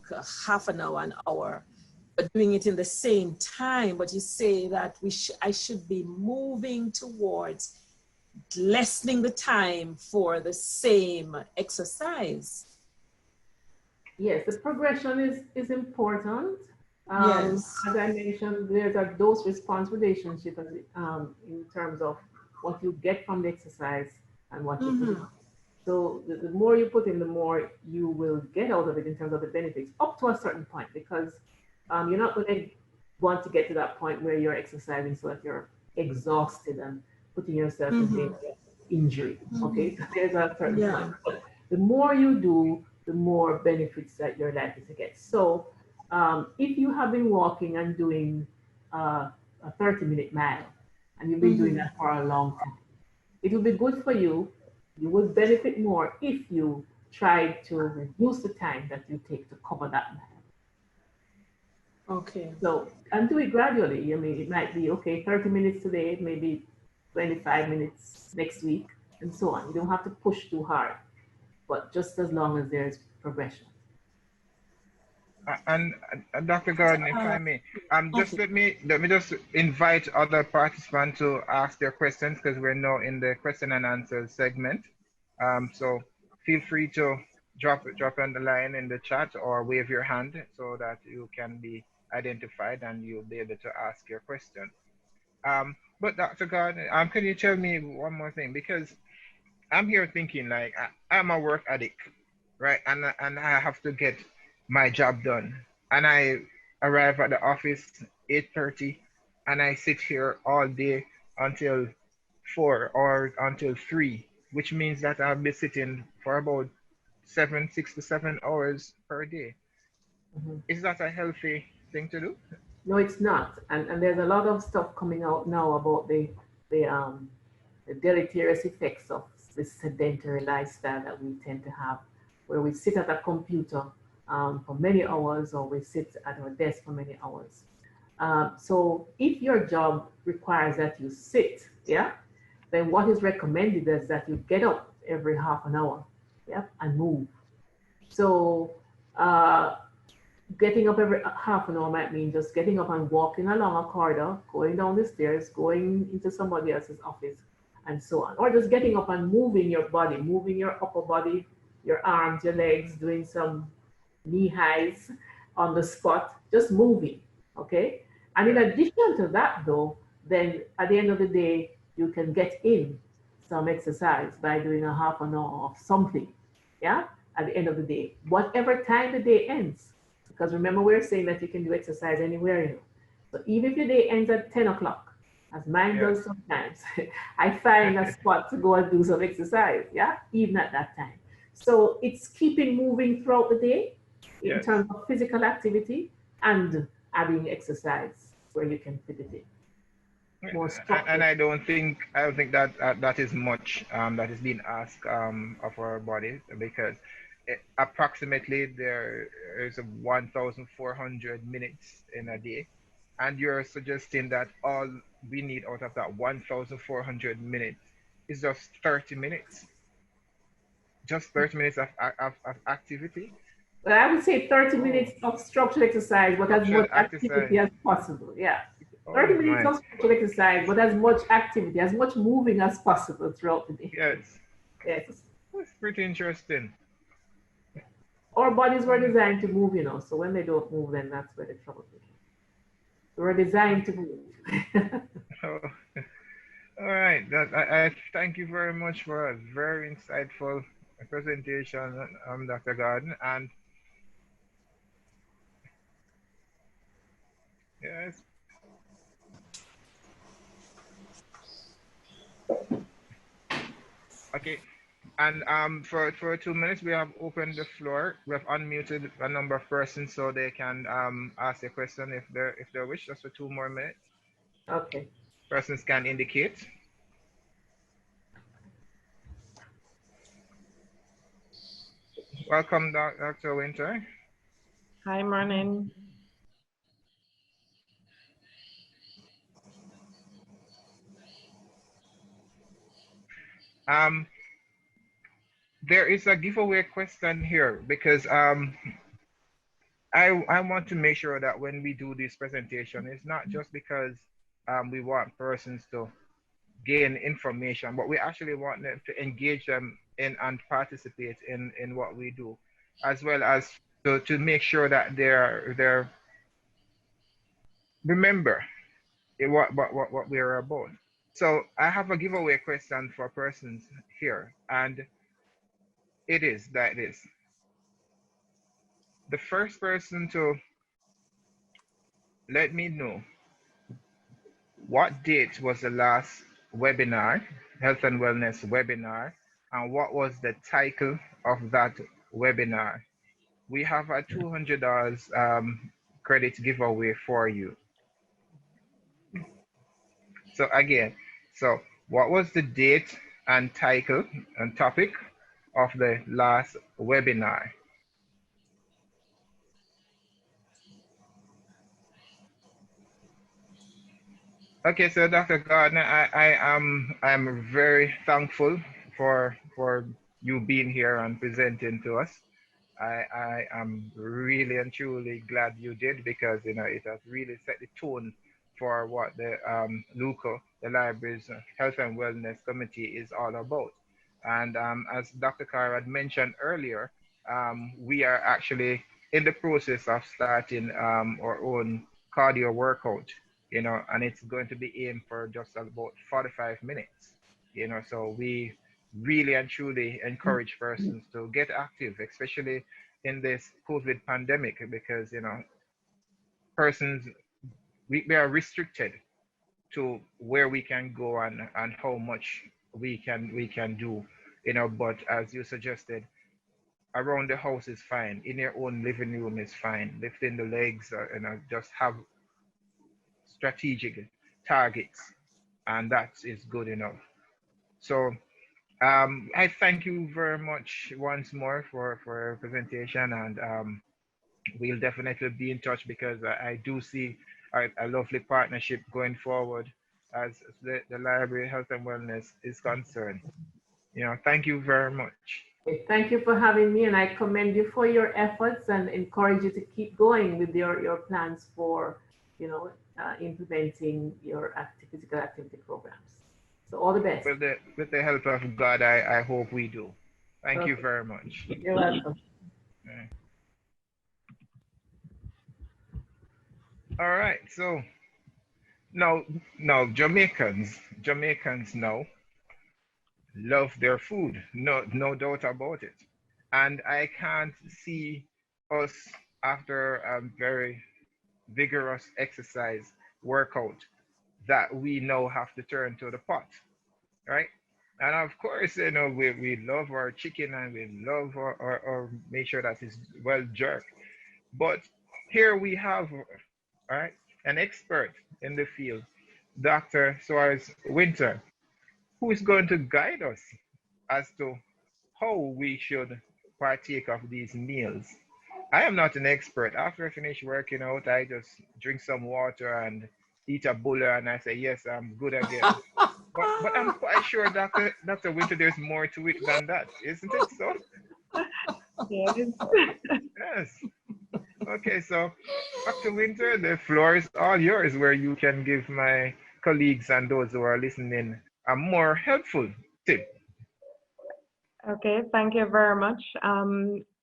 half an hour, an hour, but doing it in the same time. But you say that I should be moving towards lessening the time for the same exercise. Yes, the progression is important. Yes. As I mentioned, there's a dose-response relationship in terms of what you get from the exercise and what you put in. So the more you put in, the more you will get out of it in terms of the benefits, up to a certain point, because you're not going to want to get to that point where you're exercising so that you're exhausted and putting yourself in danger of injury. Okay, so there's a certain point. But the more you do, the more benefits that you're likely to get. So if you have been walking and doing a 30-minute mile, and you've been doing that for a long time, it will be good for you. You will benefit more if you try to reduce the time that you take to cover that mile. Okay. So, and do it gradually. I mean, it might be, okay, 30 minutes today, maybe 25 minutes next week, and so on. You don't have to push too hard, but just as long as there's progression. And Dr. Gordon, if I may, just Okay. let me just invite other participants to ask their questions because we're now in the question and answer segment. So feel free to drop on the line in the chat or wave your hand so that you can be identified and you'll be able to ask your question. But Dr. Gordon, can you tell me one more thing? Because I'm here thinking like I'm a work addict, right? And I have to get my job done. And I arrive at the office 8:30 and I sit here all day until 4 or until 3, which means that I'll be sitting for about 6 to 7 hours per day. Mhm. Is that a healthy thing to do? No, it's not. And there's a lot of stuff coming out now about the the deleterious effects of this sedentary lifestyle that we tend to have, where we sit at a computer for many hours or we sit at our desk for many hours. So if your job requires that you sit, yeah, then what is recommended is that you get up every half an hour, yeah, and move. So uh, getting up every half an hour might mean just getting up and walking along a corridor, going down the stairs, going into somebody else's office, and so on. Or just getting up and moving your body, moving your upper body, your arms, your legs, doing some knee highs on the spot, just moving, okay? And in Yeah. addition to that, though, then at the end of the day, you can get in some exercise by doing a half an hour of something, yeah, at the end of the day, whatever time the day ends. Because remember, we're saying that you can do exercise anywhere, you know. So even if your day ends at 10 o'clock, as mine Yes. does sometimes, I find a spot to go and do some exercise, yeah, even at that time. So it's keeping moving throughout the day in Yes. terms of physical activity and adding exercise where you can fit it in. More And structured. I don't think that that is much that is being asked of our bodies because approximately there is 1,400 minutes in a day, and you're suggesting that all we need out of that 1,400 minutes is just 30 minutes, just 30 minutes of activity, But I would say 30 oh, minutes of structured exercise, but as structured much activity exercise. as possible. Yeah. Oh 30 minutes my, of structured exercise, but as much activity, as much moving as possible throughout the day. yes, Yes. that's pretty interesting. Our bodies were Um, designed to move, you know, so when they don't move, then that's where the trouble begins. We're designed to move. oh, all right. I thank you very much for a very insightful presentation, Dr. Garden. And yes, okay. And for 2 minutes, we have opened the floor. We have unmuted a number of persons so they can ask a question if they wish. Just for 2 more minutes, Okay. persons can indicate. Welcome, Dr. Winter. Hi, morning. Um, there is a giveaway question here because I want to make sure that when we do this presentation, it's not just because we want persons to gain information, but we actually want them to engage them in and participate in what we do, as well as to make sure that they're remember what we're about. So I have a giveaway question for persons here, and it is that this. The first person to let me know what date was the last webinar, health and wellness webinar, and what was the title of that webinar? We have a $200 credit giveaway for you. So again, so what was the date and title and topic of the last webinar? Okay, so Dr. Gardner, I'm very thankful for you being here and presenting to us. I am really and truly glad you did, because it has really set the tone for what the LHEWco, the Libraries Health and Wellness Committee, is all about. And as Dr. Carr had mentioned earlier, we are actually in the process of starting our own cardio workout, and it's going to be aimed for just about 45 minutes, so we really and truly encourage persons to get active, especially in this COVID pandemic, because, persons, we are restricted to where we can go, and how much we can do, but as you suggested, around the house is fine, in your own living room is fine, lifting the legs, just have strategic targets, and that is good enough. So I thank you very much once more for your presentation, and we'll definitely be in touch, because I do see a lovely partnership going forward as the Library Health and Wellness is concerned. Thank you very much. Thank you for having me, and I commend you for your efforts and encourage you to keep going with your plans for, implementing your physical activity programs. So all the best. With the help of God, I hope we do. Thank you very much. You're welcome. All right, so now Jamaicans now love their food, no doubt about it. And I can't see us, after a very vigorous exercise workout, that we now have to turn to the pot, right? And of course, we love our chicken, and we love our make sure that it's well jerked. But here we have, all right, an expert in the field, Dr. Soares-Wynter, who is going to guide us as to how we should partake of these meals. I am not an expert. After I finish working out, I just drink some water and eat a bulla, and I say, yes, I'm good again. but I'm quite sure, Dr. Wynter, there's more to it than that, isn't it so? Yes. Yes. Okay, so Dr. Wynter, the floor is all yours, where you can give my colleagues and those who are listening a more helpful tip. Okay, thank you very much.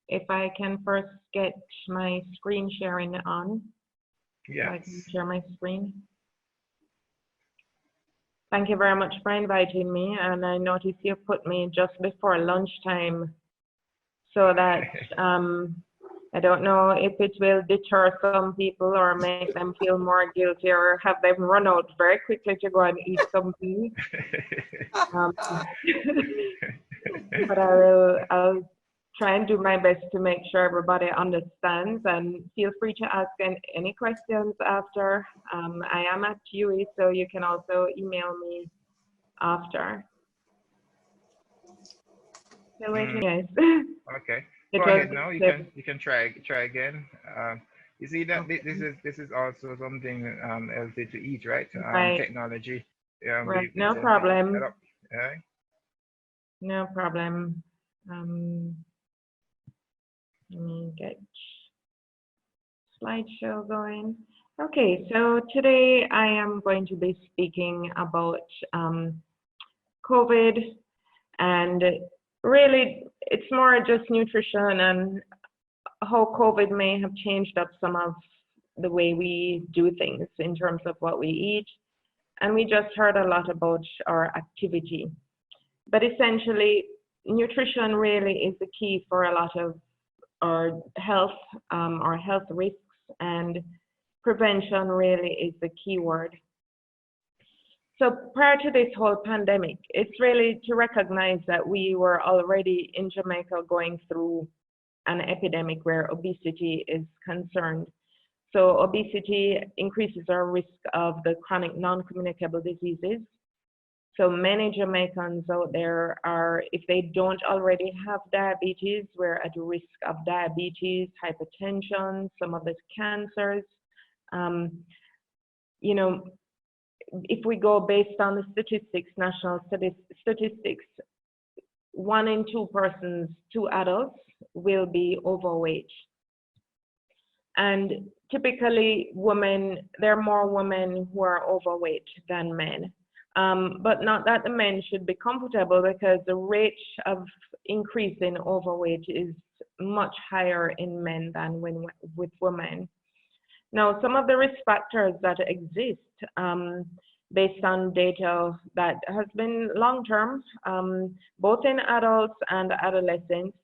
If I can first get my screen sharing on. Yes. So I can share my screen. Thank you very much for inviting me, and I noticed you put me just before lunchtime, so that I don't know if it will deter some people or make them feel more guilty, or have them run out very quickly to go and eat something. But I'll try and do my best to make sure everybody understands, and feel free to ask any questions after. I am at UE, so you can also email me after. Still waiting, guys. Okay. Go ahead now. You can try again. You see that this is also something healthy to eat, right? Right. Technology. Right. No problem. Right? No problem. Let me get slideshow going. Okay, so today I am going to be speaking about COVID, and really it's more just nutrition and how COVID may have changed up some of the way we do things in terms of what we eat. And we just heard a lot about our activity. But essentially, nutrition really is the key for a lot of our health risks, and prevention really is the key word. So prior to this whole pandemic, it's really to recognize that we were already in Jamaica going through an epidemic where obesity is concerned. So obesity increases our risk of the chronic non-communicable diseases. So many Jamaicans out there are, if they don't already have diabetes, we're at risk of diabetes, hypertension, some of the cancers. If we go based on the statistics, national statistics, 1 in 2 persons, 2 adults, will be overweight. And typically there are more women who are overweight than men. But not that the men should be comfortable, because the rate of increase in overweight is much higher in men than with women. Now, some of the risk factors that exist based on data that has been long-term, both in adults and adolescents.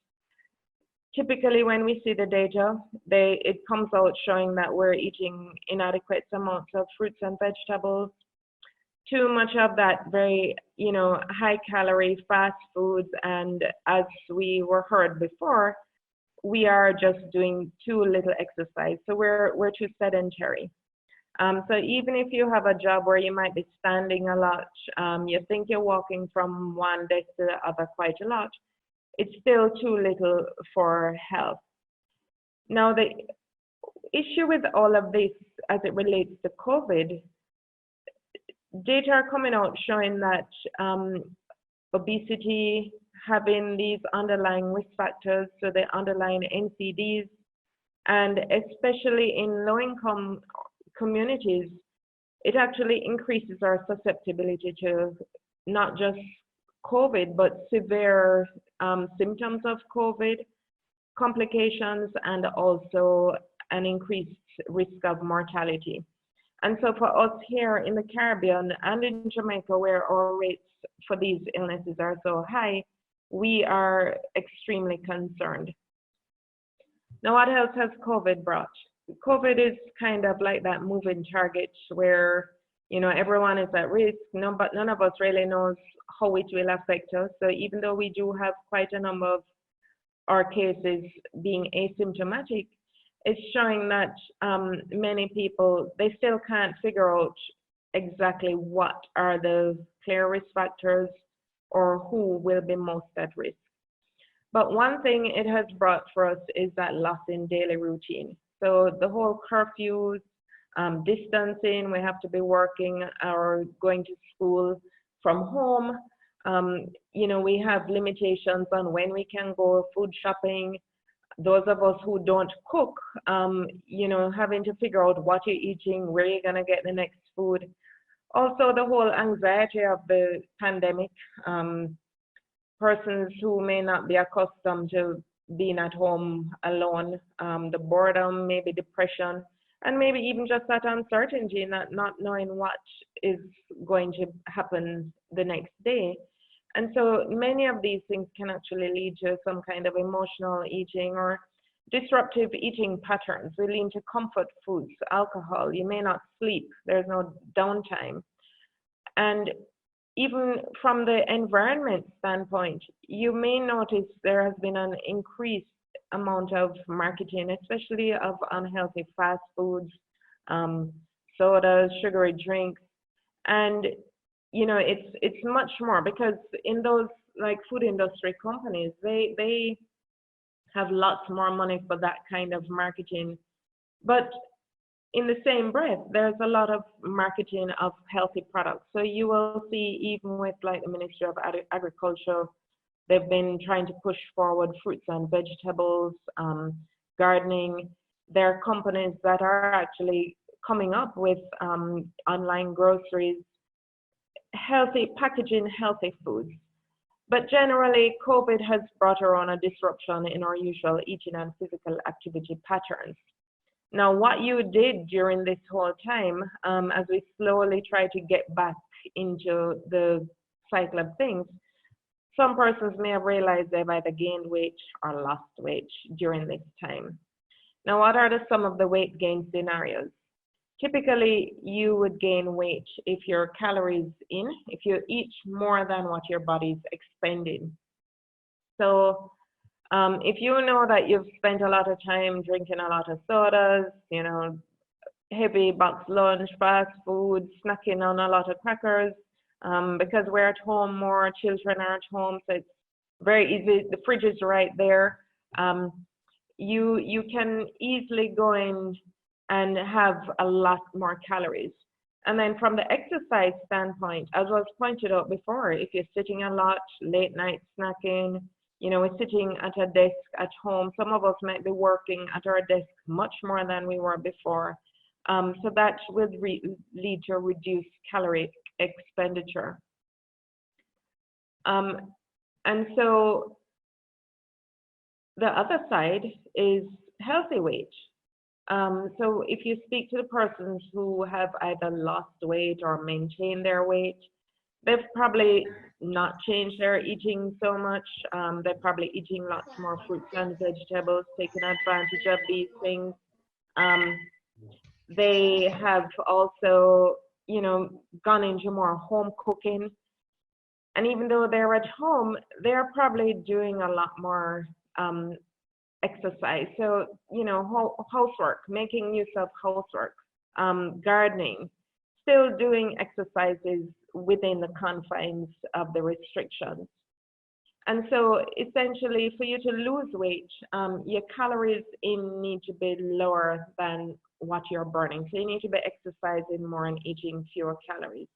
Typically, when we see the data, it comes out showing that we're eating inadequate amounts of fruits and vegetables, too much of that very, high-calorie fast foods, and as we were heard before, we are just doing too little exercise. So we're too sedentary. So even if you have a job where you might be standing a lot, you think you're walking from one desk to the other quite a lot, it's still too little for health. Now, the issue with all of this as it relates to COVID, data are coming out showing that obesity, having these underlying risk factors, so the underlying NCDs, and especially in low-income communities, it actually increases our susceptibility to not just COVID, but severe symptoms of COVID, complications, and also an increased risk of mortality. And so for us here in the Caribbean and in Jamaica, where our rates for these illnesses are so high, we are extremely concerned. Now, what else has COVID brought? COVID is kind of like that moving target where, everyone is at risk, but none of us really knows how it will affect us. So even though we do have quite a number of our cases being asymptomatic, it's showing that many people, they still can't figure out exactly what are the clear risk factors or who will be most at risk. But one thing it has brought for us is that loss in daily routine. So the whole curfews, distancing, we have to be working or going to school from home. We have limitations on when we can go food shopping. Those of us who don't cook, having to figure out what you're eating, where you're gonna get the next food. Also, the whole anxiety of the pandemic, persons who may not be accustomed to being at home alone, the boredom, maybe depression, and maybe even just that uncertainty, not knowing what is going to happen the next day. And so many of these things can actually lead to some kind of emotional eating or disruptive eating patterns. We lean to comfort foods, alcohol. You may not sleep. There's no downtime. And even from the environment standpoint, you may notice there has been an increased amount of marketing, especially of unhealthy fast foods, sodas, sugary drinks. And it's much more, because in those like food industry companies, they have lots more money for that kind of marketing. But in the same breath, there's a lot of marketing of healthy products. So you will see, even with like the Ministry of Agriculture, they've been trying to push forward fruits and vegetables, gardening. There are companies that are actually coming up with online groceries, packaging healthy foods. But generally, COVID has brought around a disruption in our usual eating and physical activity patterns. Now, what you did during this whole time, as we slowly try to get back into the cycle of things, some persons may have realized they've either gained weight or lost weight during this time. Now, what are some of the weight gain scenarios? Typically, you would gain weight if your calories if you eat more than what your body's expending. So if you know that you've spent a lot of time drinking a lot of sodas, heavy box lunch, fast food, snacking on a lot of crackers, because we're at home more, children are at home, so it's very easy, the fridge is right there. You can easily go in and have a lot more calories. And then from the exercise standpoint, as was pointed out before, if you're sitting a lot, late night snacking, we're sitting at a desk at home. Some of us might be working at our desk much more than we were before. So that will lead to reduced calorie expenditure. And so the other side is healthy weight. So if you speak to the persons who have either lost weight or maintained their weight, they've probably not changed their eating so much. They're probably eating lots more fruits and vegetables, taking advantage of these things. They have also, gone into more home cooking. And even though they're at home, they're probably doing a lot more exercise. So, housework, making use of housework, gardening, still doing exercises within the confines of the restrictions. And so essentially for you to lose weight, your calories need to be lower than what you're burning. So you need to be exercising more and eating fewer calories.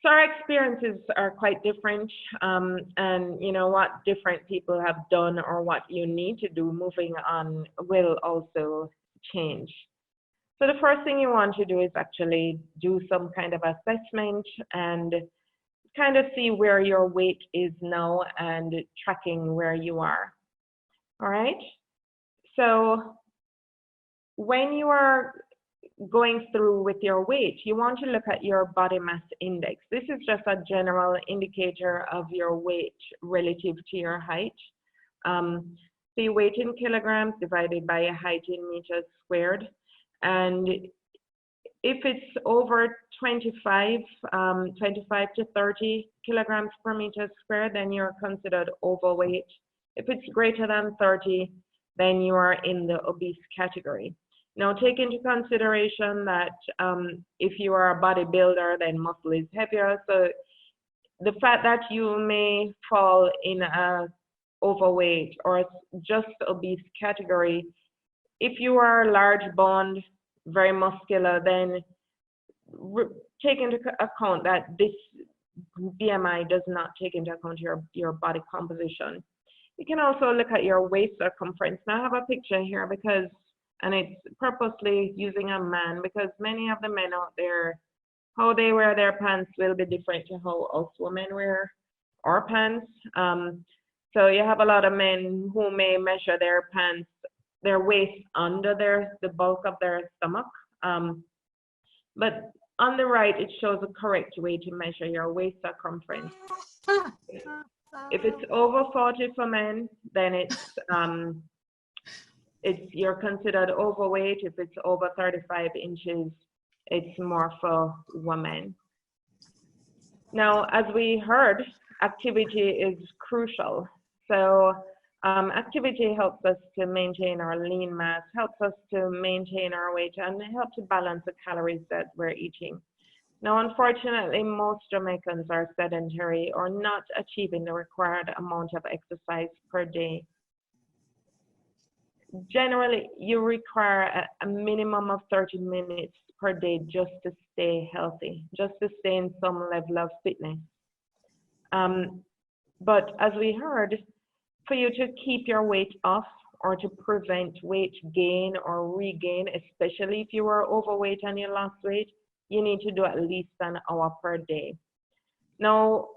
So our experiences are quite different, and what different people have done or what you need to do moving on will also change. So the first thing you want to do is actually do some kind of assessment and kind of see where your weight is now and tracking where you are. All right. So when you are going through with your weight, you want to look at your body mass index. This is just a general indicator of your weight relative to your height. So your weight in kilograms divided by your height in meters squared. And if it's over 25 to 30 kilograms per meter squared, then you're considered overweight. If it's greater than 30, then you are in the obese category. Now, take into consideration that if you are a bodybuilder, then muscle is heavier. So the fact that you may fall in a overweight or just obese category, if you are large boned, very muscular, then take into account that this BMI does not take into account your body composition. You can also look at your waist circumference. Now I have a picture here because, and it's purposely using a man because many of the men out there, how they wear their pants will be different to how us women wear our pants. So you have a lot of men who may measure their pants, their waist under the bulk of their stomach. But on the right, it shows a correct way to measure your waist circumference. If it's over 40 for men, then you're considered overweight. If it's over 35 inches, it's more for women. Now, as we heard, activity is crucial. So activity helps us to maintain our lean mass, helps us to maintain our weight, and helps to balance the calories that we're eating. Now, unfortunately, most Jamaicans are sedentary or not achieving the required amount of exercise per day. Generally, you require a minimum of 30 minutes per day just to stay healthy, just to stay in some level of fitness. But as we heard, for you to keep your weight off or to prevent weight gain or regain, especially if you are overweight and you lost weight, you need to do at least an hour per day. Now,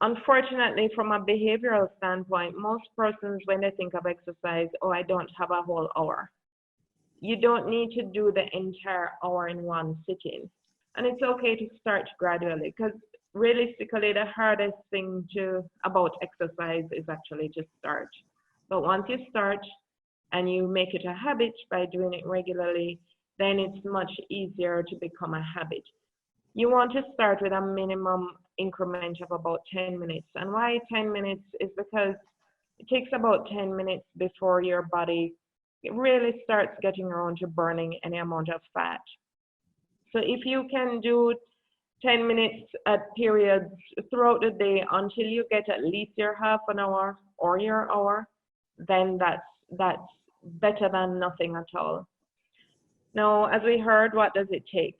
unfortunately, from a behavioral standpoint, most persons, when they think of exercise, oh, I don't have a whole hour. You don't need to do the entire hour in one sitting. And it's okay to start gradually because realistically, the hardest thing about exercise is actually to start. But once you start and you make it a habit by doing it regularly, then it's much easier to become a habit. You want to start with a minimum increment of about 10 minutes. And why 10 minutes is because it takes about 10 minutes before your body really starts getting around to burning any amount of fat. So if you can do 10 minutes at periods throughout the day until you get at least your half an hour or your hour, then that's better than nothing at all. Now, as we heard, what does it take?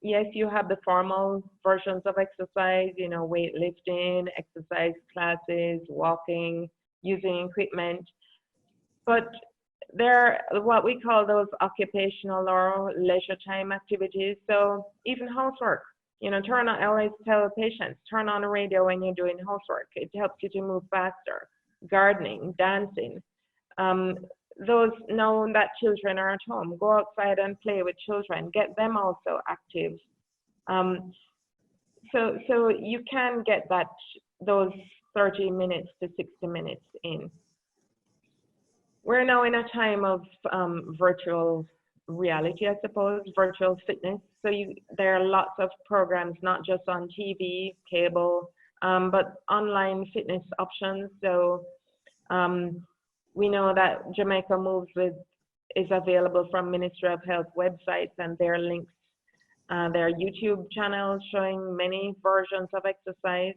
Yes, you have the formal versions of exercise, you know, weightlifting, exercise classes, walking, using equipment. But there are what we call those occupational or leisure time activities. So even housework, you know, I always tell patients, turn on the radio when you're doing housework. It helps you to move faster. Gardening, dancing. Those know that children are at home, go outside and play with children, get them also active. So you can get those 30 minutes to 60 minutes in. We're now in a time of virtual reality, I suppose, virtual fitness. So there are lots of programs, not just on TV, cable, but online fitness options. So we know that Jamaica Moves is available from Ministry of Health websites, and their links, their YouTube channels showing many versions of exercise.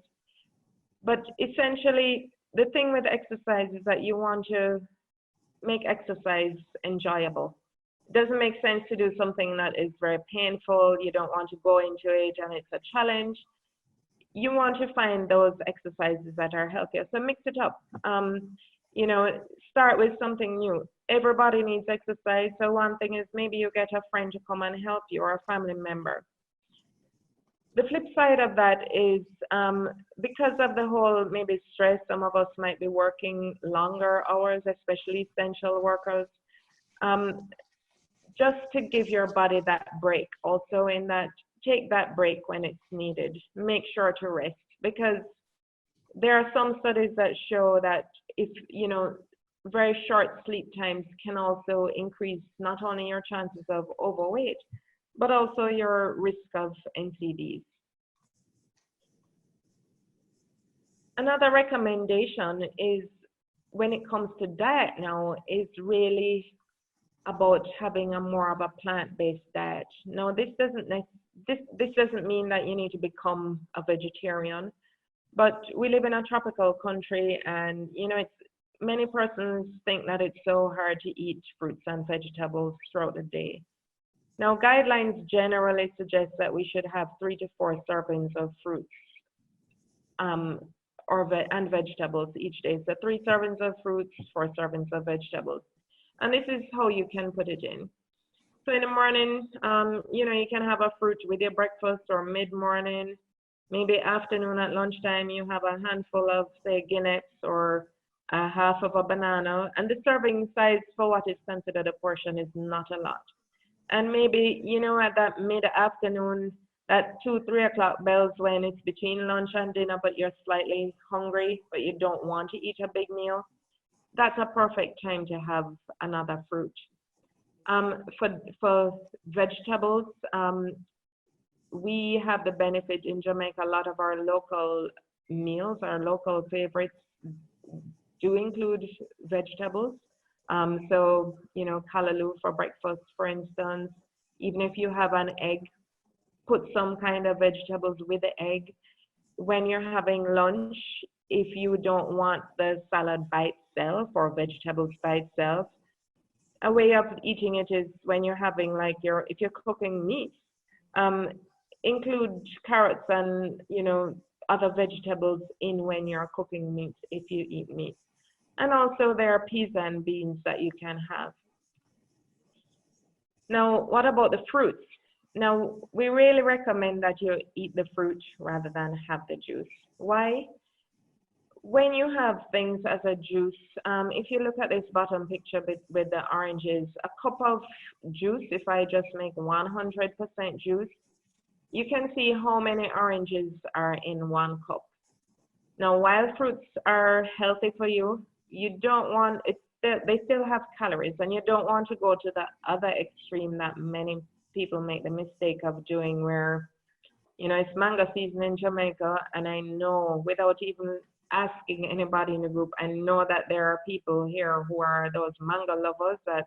But essentially, the thing with exercise is that you want to make exercise enjoyable. It doesn't make sense to do something that is very painful. You don't want to go into it and it's a challenge. You want to find those exercises that are healthier. So mix it up. You know, start with something new. Everybody needs exercise. So one thing is maybe you get a friend to come and help you or a family member. The flip side of that is because of the whole maybe stress, some of us might be working longer hours, especially essential workers. Just to give your body that break, also in that, take that break when it's needed. Make sure to rest, because there are some studies that show that if, you know, very short sleep times can also increase not only your chances of overweight, but also your risk of NCDs. Another recommendation is, when it comes to diet now, is really about having a more of a plant-based diet. Now, this doesn't mean that you need to become a vegetarian, but we live in a tropical country, and you know, many persons think that it's so hard to eat fruits and vegetables throughout the day. Now, guidelines generally suggest that we should have 3 to 4 servings of fruits and vegetables each day. So 3 servings of fruits, 4 servings of vegetables. And this is how you can put it in. So in the morning, you know, you can have a fruit with your breakfast or mid-morning. Maybe afternoon at lunchtime, you have a handful of, say, Guinness or a half of a banana. And the serving size for what is considered a portion is not a lot. And maybe, you know, at that mid-afternoon, that 2-3 o'clock bells when it's between lunch and dinner, but you're slightly hungry, but you don't want to eat a big meal. That's a perfect time to have another fruit. For vegetables, we have the benefit in Jamaica. A lot of our local meals, our local favorites, do include vegetables. So, you know, callaloo for breakfast, for instance. Even if you have an egg, put some kind of vegetables with the egg. When you're having lunch, if you don't want the salad by itself or vegetables by itself, a way of eating it is when you're having like if you're cooking meat, include carrots and, you know, other vegetables in when you're cooking meat if you eat meat. And also there are peas and beans that you can have. Now, what about the fruits? Now, we really recommend that you eat the fruit rather than have the juice. Why? When you have things as a juice, if you look at this bottom picture with the oranges, a cup of juice, if I just make 100% juice, you can see how many oranges are in 1 cup. Now, while fruits are healthy for you, you don't want it. They still have calories, and you don't want to go to the other extreme that many people make the mistake of doing, where, you know, it's mango season in Jamaica, and I know, without even asking anybody in the group, I know that there are people here who are those mango lovers, that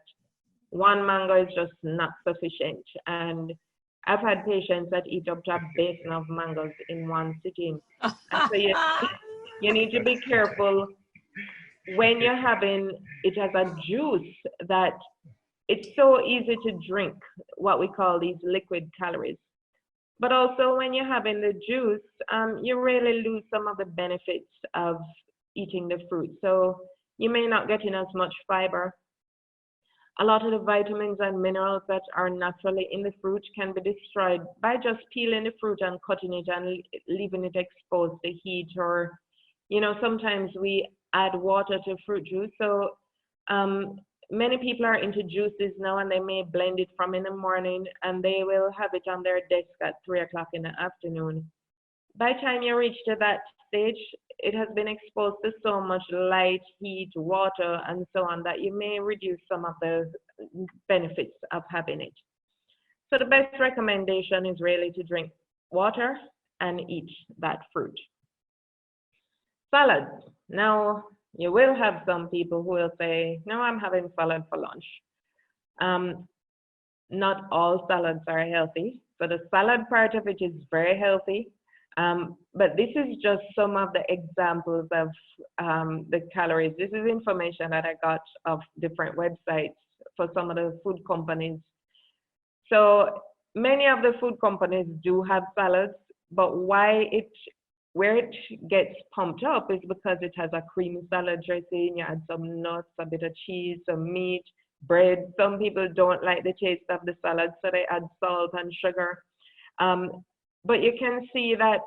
1 mango is just not sufficient. And I've had patients that eat up to a basin of mangoes in 1 sitting. And so you need to be careful when you're having it as a juice, that it's so easy to drink what we call these liquid calories. But also when you're having the juice, you really lose some of the benefits of eating the fruit. So you may not get in as much fiber. A lot of the vitamins and minerals that are naturally in the fruit can be destroyed by just peeling the fruit and cutting it and leaving it exposed to heat, or, sometimes we add water to fruit juice. So many people are into juices now, and they may blend it from in the morning and they will have it on their desk at 3 o'clock in the afternoon. By the time you reach to that stage, it has been exposed to so much light, heat, water, and so on that you may reduce some of the benefits of having it. So the best recommendation is really to drink water and eat that fruit. Salads. Now, you will have some people who will say, no, I'm having salad for lunch. Not all salads are healthy. So the salad part of it is very healthy. But this is just some of the examples of the calories. This is information that I got of different websites for some of the food companies. So many of the food companies do have salads, but where it gets pumped up is because it has a creamy salad dressing, you add some nuts, a bit of cheese, some meat, bread. Some people don't like the taste of the salad, so they add salt and sugar. But you can see that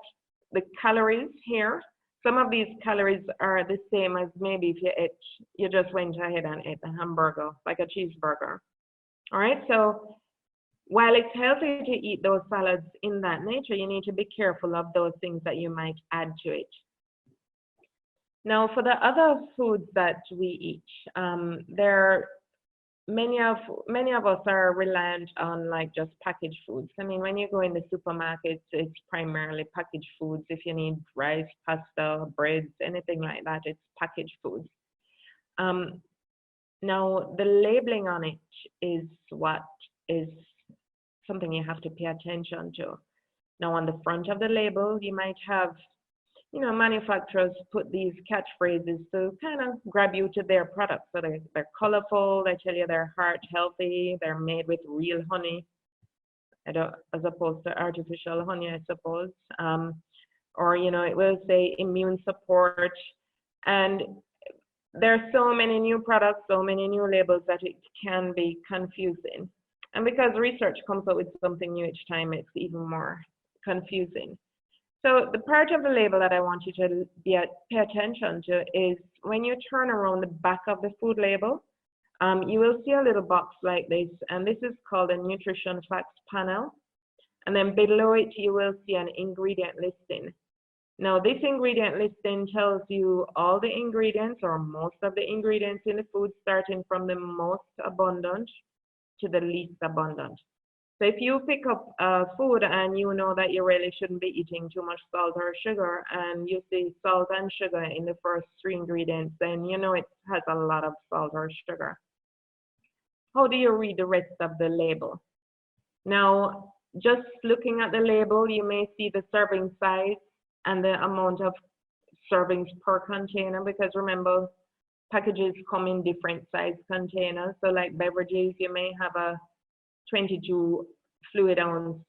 the calories here, some of these calories are the same as maybe if you just went ahead and ate a hamburger, like a cheeseburger. All right, so while it's healthy to eat those salads in that nature, you need to be careful of those things that you might add to it. Now, for the other foods that we eat, many of us are reliant on like just packaged foods. I mean, when you go in the supermarkets, it's primarily packaged foods. If you need rice, pasta, breads, anything like that, it's packaged foods. Now, the labeling on it is what is something you have to pay attention to. Now, on the front of the label, you might have, manufacturers put these catchphrases to kind of grab you to their products. So they're colorful, they tell you they're heart healthy, they're made with real honey, as opposed to artificial honey, I suppose. Or, it will say immune support. And there are so many new products, so many new labels that it can be confusing. And because research comes up with something new each time, it's even more confusing. So the part of the label that I want you to pay attention to is when you turn around the back of the food label, you will see a little box like this, and this is called a nutrition facts panel. And then below it, you will see an ingredient listing. Now, this ingredient listing tells you all the ingredients or most of the ingredients in the food, starting from the most abundant to the least abundant. So if you pick up food and you know that you really shouldn't be eating too much salt or sugar, and you see salt and sugar in the first 3 ingredients, then you know it has a lot of salt or sugar. How do you read the rest of the label? Now, just looking at the label, you may see the serving size and the amount of servings per container, because remember, packages come in different size containers. So like beverages, you may have a 22 fluid ounce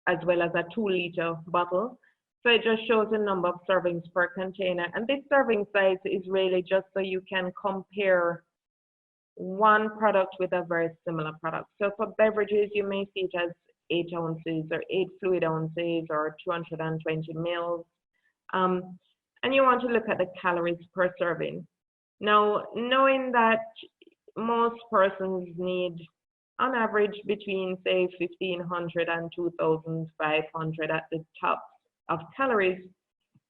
as well as a 2-liter bottle. So it just shows the number of servings per container. And this serving size is really just so you can compare one product with a very similar product. So for beverages, you may see it as 8 ounces or 8 fluid ounces or 220 mils. And you want to look at the calories per serving. Now, knowing that most persons need on average between say 1,500 and 2,500 at the top of calories,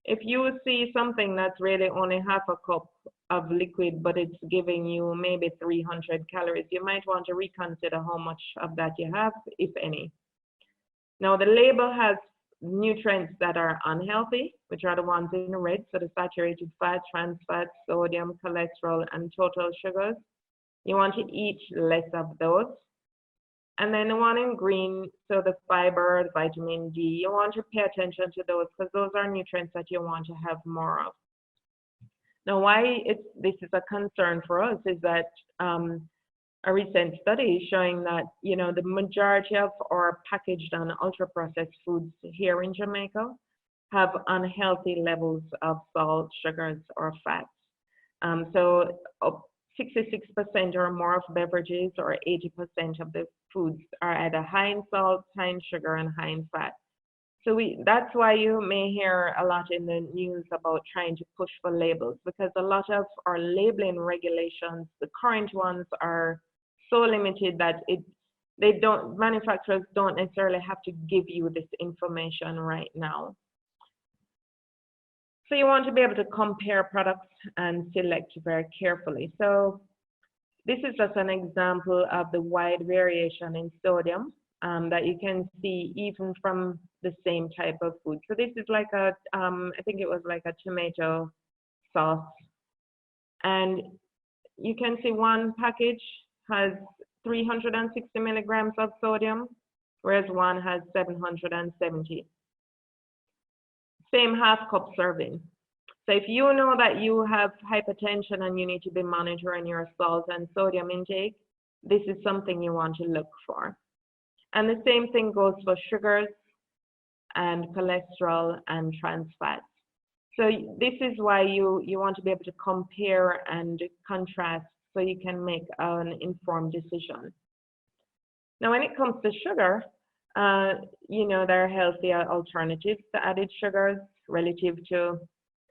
if you see something that's really only half a cup of liquid, but it's giving you maybe 300 calories, you might want to reconsider how much of that you have, if any. Now, the label has nutrients that are unhealthy, which are the ones in red, so the saturated fat, trans fat, sodium, cholesterol, and total sugars. You want to eat less of those. And then the one in green, so the fiber, the vitamin D, you want to pay attention to those because those are nutrients that you want to have more of. Now, why this is a concern for us is that a recent study showing that, you know, the majority of our packaged and ultra-processed foods here in Jamaica have unhealthy levels of salt, sugars, or fats. So 66% or more of beverages, or 80% of the foods, are either high in salt, high in sugar, and high in fat. So that's why you may hear a lot in the news about trying to push for labels, because a lot of our labeling regulations, the current ones, are so limited that manufacturers don't necessarily have to give you this information right now. So you want to be able to compare products and select very carefully. So this is just an example of the wide variation in sodium that you can see even from the same type of food. So this is like a, I think it was like a tomato sauce. And you can see one package has 360 milligrams of sodium, whereas one has 770. Same half cup serving. So if you know that you have hypertension and you need to be monitoring your salt and sodium intake, this is something you want to look for. And the same thing goes for sugars and cholesterol and trans fats. So this is why you want to be able to compare and contrast so you can make an informed decision. Now, when it comes to sugar, you know, there are healthier alternatives to added sugars relative to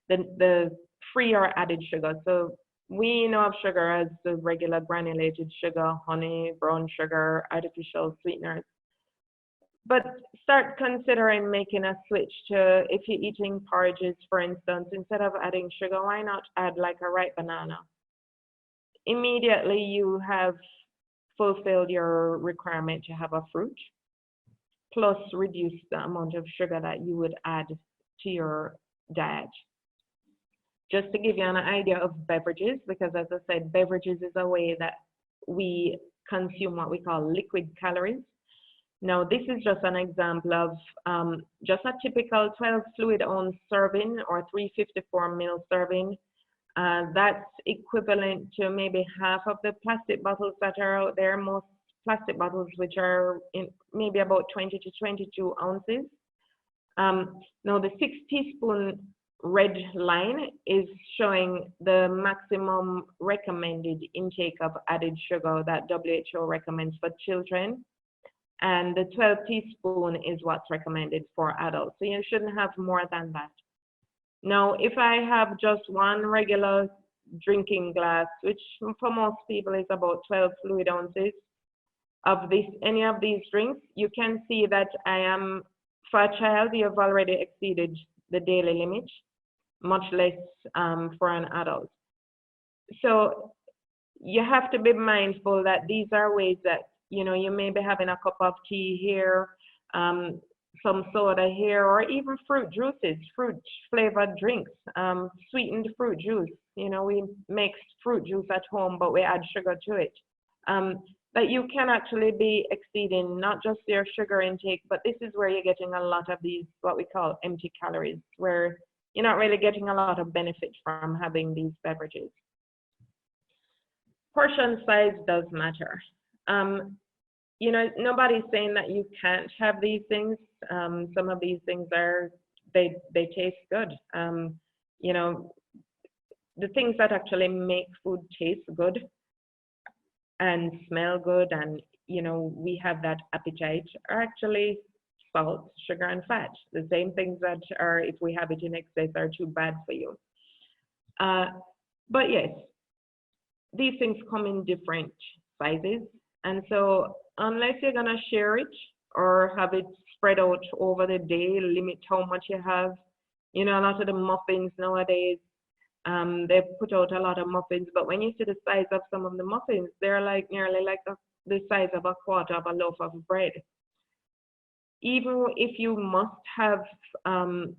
the free or added sugar. So we know of sugar as the regular granulated sugar, honey, brown sugar, artificial sweeteners. But start considering making a switch to, if you're eating porridges, for instance, instead of adding sugar, why not add like a ripe banana? Immediately you have fulfilled your requirement to have a fruit, plus reduce the amount of sugar that you would add to your diet. Just to give you an idea of beverages, because as I said, beverages is a way that we consume what we call liquid calories. Now, this is just an example of just a typical 12 fluid ounce serving or 354 ml serving. That's equivalent to maybe half of the plastic bottles that are out there. Most plastic bottles, which are in maybe about 20 to 22 ounces. Now, the 6 teaspoon red line is showing the maximum recommended intake of added sugar that WHO recommends for children. And the 12 teaspoon is what's recommended for adults. So you shouldn't have more than that. Now, if I have just one regular drinking glass, which for most people is about 12 fluid ounces of this, any of these drinks, you can see that I am, for a child, you have already exceeded the daily limit, much less for an adult. So you have to be mindful that these are ways that, you know, you may be having a cup of tea here, some soda here, or even fruit juices, fruit flavored drinks, sweetened fruit juice. You know, we make fruit juice at home, but we add sugar to it. That you can actually be exceeding not just your sugar intake, but this is where you're getting a lot of these, what we call empty calories, where you're not really getting a lot of benefit from having these beverages. Portion size does matter. You know, nobody's saying that you can't have these things. Some of these things they taste good. You know, the things that actually make food taste good and smell good, and, you know, we have that appetite, are actually salt, sugar, and fat. The same things that are, if we have it in excess, are too bad for you. But yes, these things come in different sizes. And so unless you're gonna share it or have it spread out over the day, limit how much you have. You know, a lot of the muffins nowadays, they put out a lot of muffins, but when you see the size of some of the muffins, they're like nearly like the size of a quarter of a loaf of bread. Even if you must have,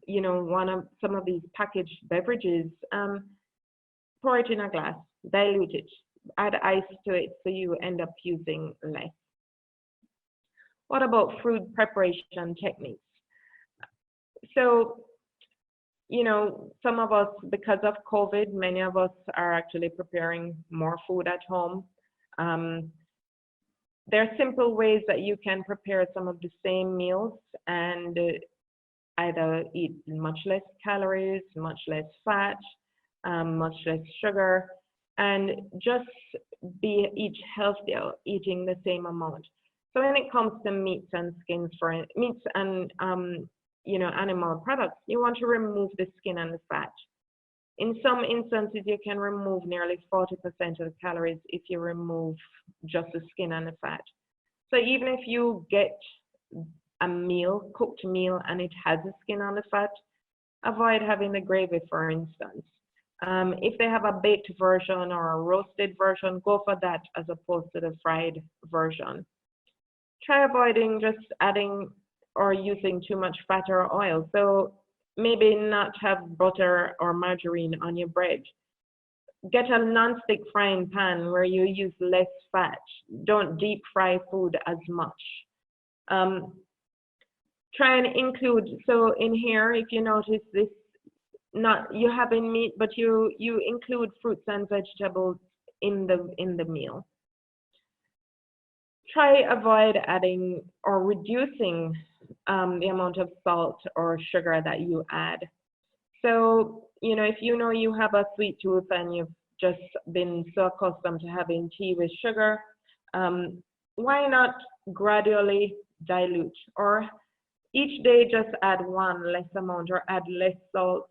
you know, some of these packaged beverages, pour it in a glass, dilute it, add ice to it, so you end up using less. What about food preparation techniques? So, you know, some of us, because of COVID, many of us are actually preparing more food at home. there are simple ways that you can prepare some of the same meals and either eat much less calories, much less fat, much less sugar, and just eat healthier, eating the same amount. So when it comes to meats and skins, meats and animal products, you want to remove the skin and the fat. In some instances, you can remove nearly 40% of the calories if you remove just the skin and the fat. So even if you get a meal, cooked meal, and it has the skin and the fat, avoid having the gravy, for instance. If they have a baked version or a roasted version, go for that as opposed to the fried version. Try avoiding just adding or using too much fat or oil. So maybe not have butter or margarine on your bread. Get a non-stick frying pan where you use less fat. Don't deep fry food as much. Try and include, so in here, if you notice this, you having meat, but you include fruits and vegetables in the meal. Try avoid adding or reducing the amount of salt or sugar that you add. So, if you have a sweet tooth and you've just been so accustomed to having tea with sugar, why not gradually dilute, or each day just add one less amount or add less salt.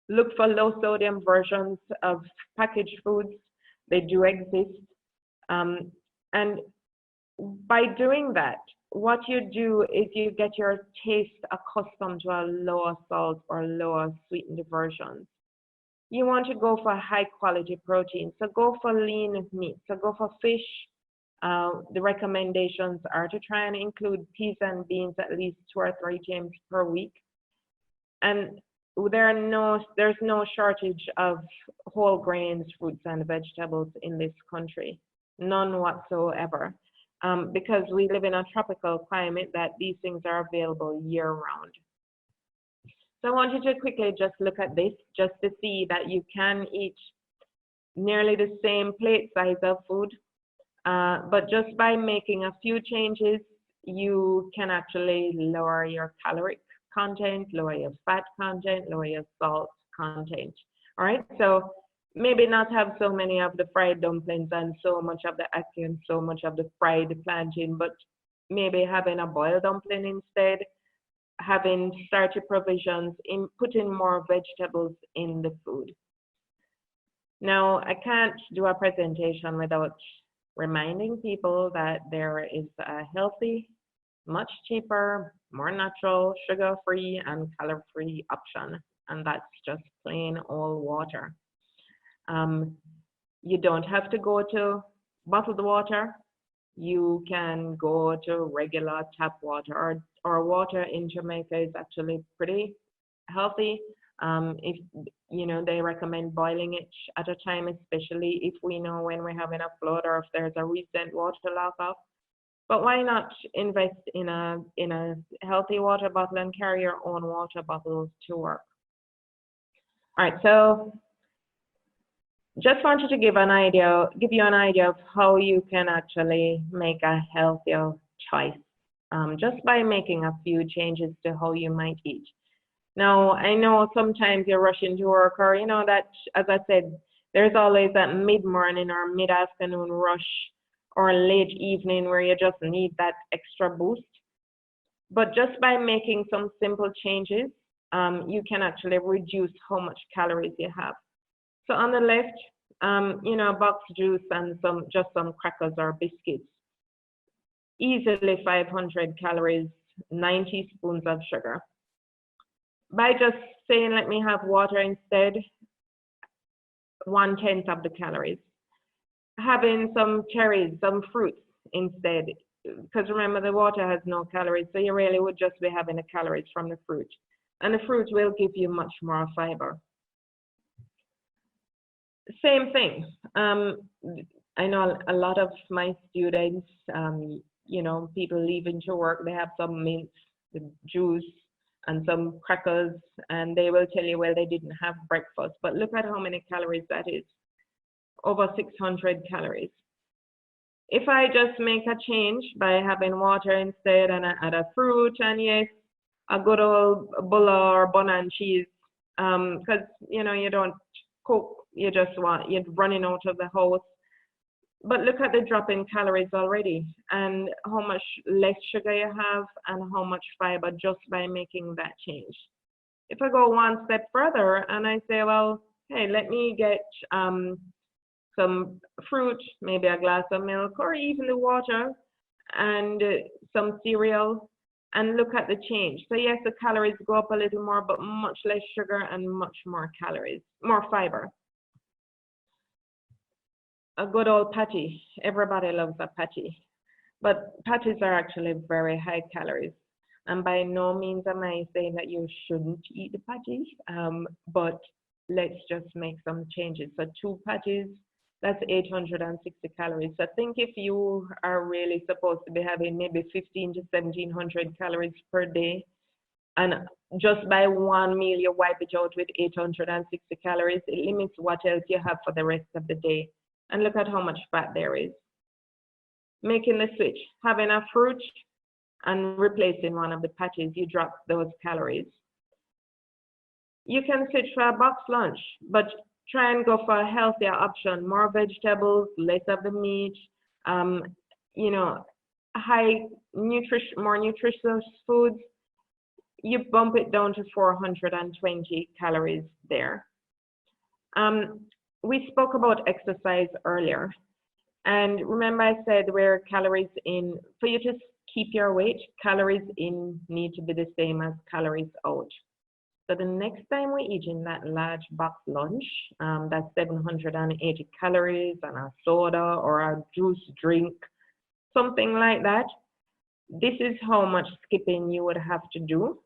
Look for low sodium versions of packaged foods. They do exist. And by doing that, what you do is you get your taste accustomed to a lower salt or lower sweetened versions. You want to go for high quality protein, so go for lean meat, so go for fish. The recommendations are to try and include peas and beans at least 2 or 3 times per week. And there's no shortage of whole grains, fruits, and vegetables in this country, none whatsoever. Because we live in a tropical climate that these things are available year round. So I wanted to quickly just look at this just to see that you can eat nearly the same plate size of food, but just by making a few changes, you can actually lower your caloric content, lower your fat content, lower your salt content. All right, so maybe not have so many of the fried dumplings and so much of the ackee and so much of the fried plantain, but maybe having a boiled dumpling instead, having starchy provisions, putting more vegetables in the food. Now, I can't do a presentation without reminding people that there is a healthy, much cheaper, more natural, sugar-free, and color-free option, and that's just plain old water. You don't have to go to bottled water. You can go to regular tap water, or water in Jamaica is actually pretty healthy. If they recommend boiling it at a time, especially if we know when we're having a flood or if there's a recent water lock-off. But why not invest in a healthy water bottle and carry your own water bottle to work? All right, so just wanted to give you an idea of how you can actually make a healthier choice, just by making a few changes to how you might eat. Now, I know sometimes you're rushing to work, or that, as I said, there's always that mid-morning or mid-afternoon rush or late evening where you just need that extra boost. But just by making some simple changes, you can actually reduce how much calories you have. So on the left, box juice and some crackers or biscuits. Easily 500 calories, 90 spoons of sugar. By just saying, let me have water instead, 1/10 of the calories. Having some cherries, some fruits instead, because remember the water has no calories, so you really would just be having the calories from the fruit. And the fruit will give you much more fiber. Same thing. I know a lot of my students, people leaving to work, they have some mints, juice, and some crackers, and they will tell you, well, they didn't have breakfast. But look at how many calories that is. Over 600 calories. If I just make a change by having water instead and I add a fruit and yes, a good old bowl or bun and cheese, because you know you don't cook, you're running out of the house. But look at the drop in calories already and how much less sugar you have and how much fiber just by making that change. If I go one step further and I say, well, hey, let me get some fruit, maybe a glass of milk or even the water and some cereal and look at the change. So yes, the calories go up a little more, but much less sugar and much more calories, more fiber. A good old patty. Everybody loves a patty, but patties are actually very high calories. And by no means am I saying that you shouldn't eat the patty, but let's just make some changes. So 2 patties, that's 860 calories. So think if you are really supposed to be having maybe 15 to 1700 calories per day, and just by one meal you wipe it out with 860 calories, it limits what else you have for the rest of the day. And look at how much fat there is. Making the switch, having a fruit and replacing one of the patties, you drop those calories. You can switch for a box lunch, but try and go for a healthier option, more vegetables, less of the meat, you know, more nutritious foods. You bump it down to 420 calories there. We spoke about exercise earlier. And remember I said where calories in, for you to keep your weight, calories in need to be the same as calories out. So the next time we eat in that large box lunch, that's 780 calories and a soda or a juice drink, something like that, this is how much skipping you would have to do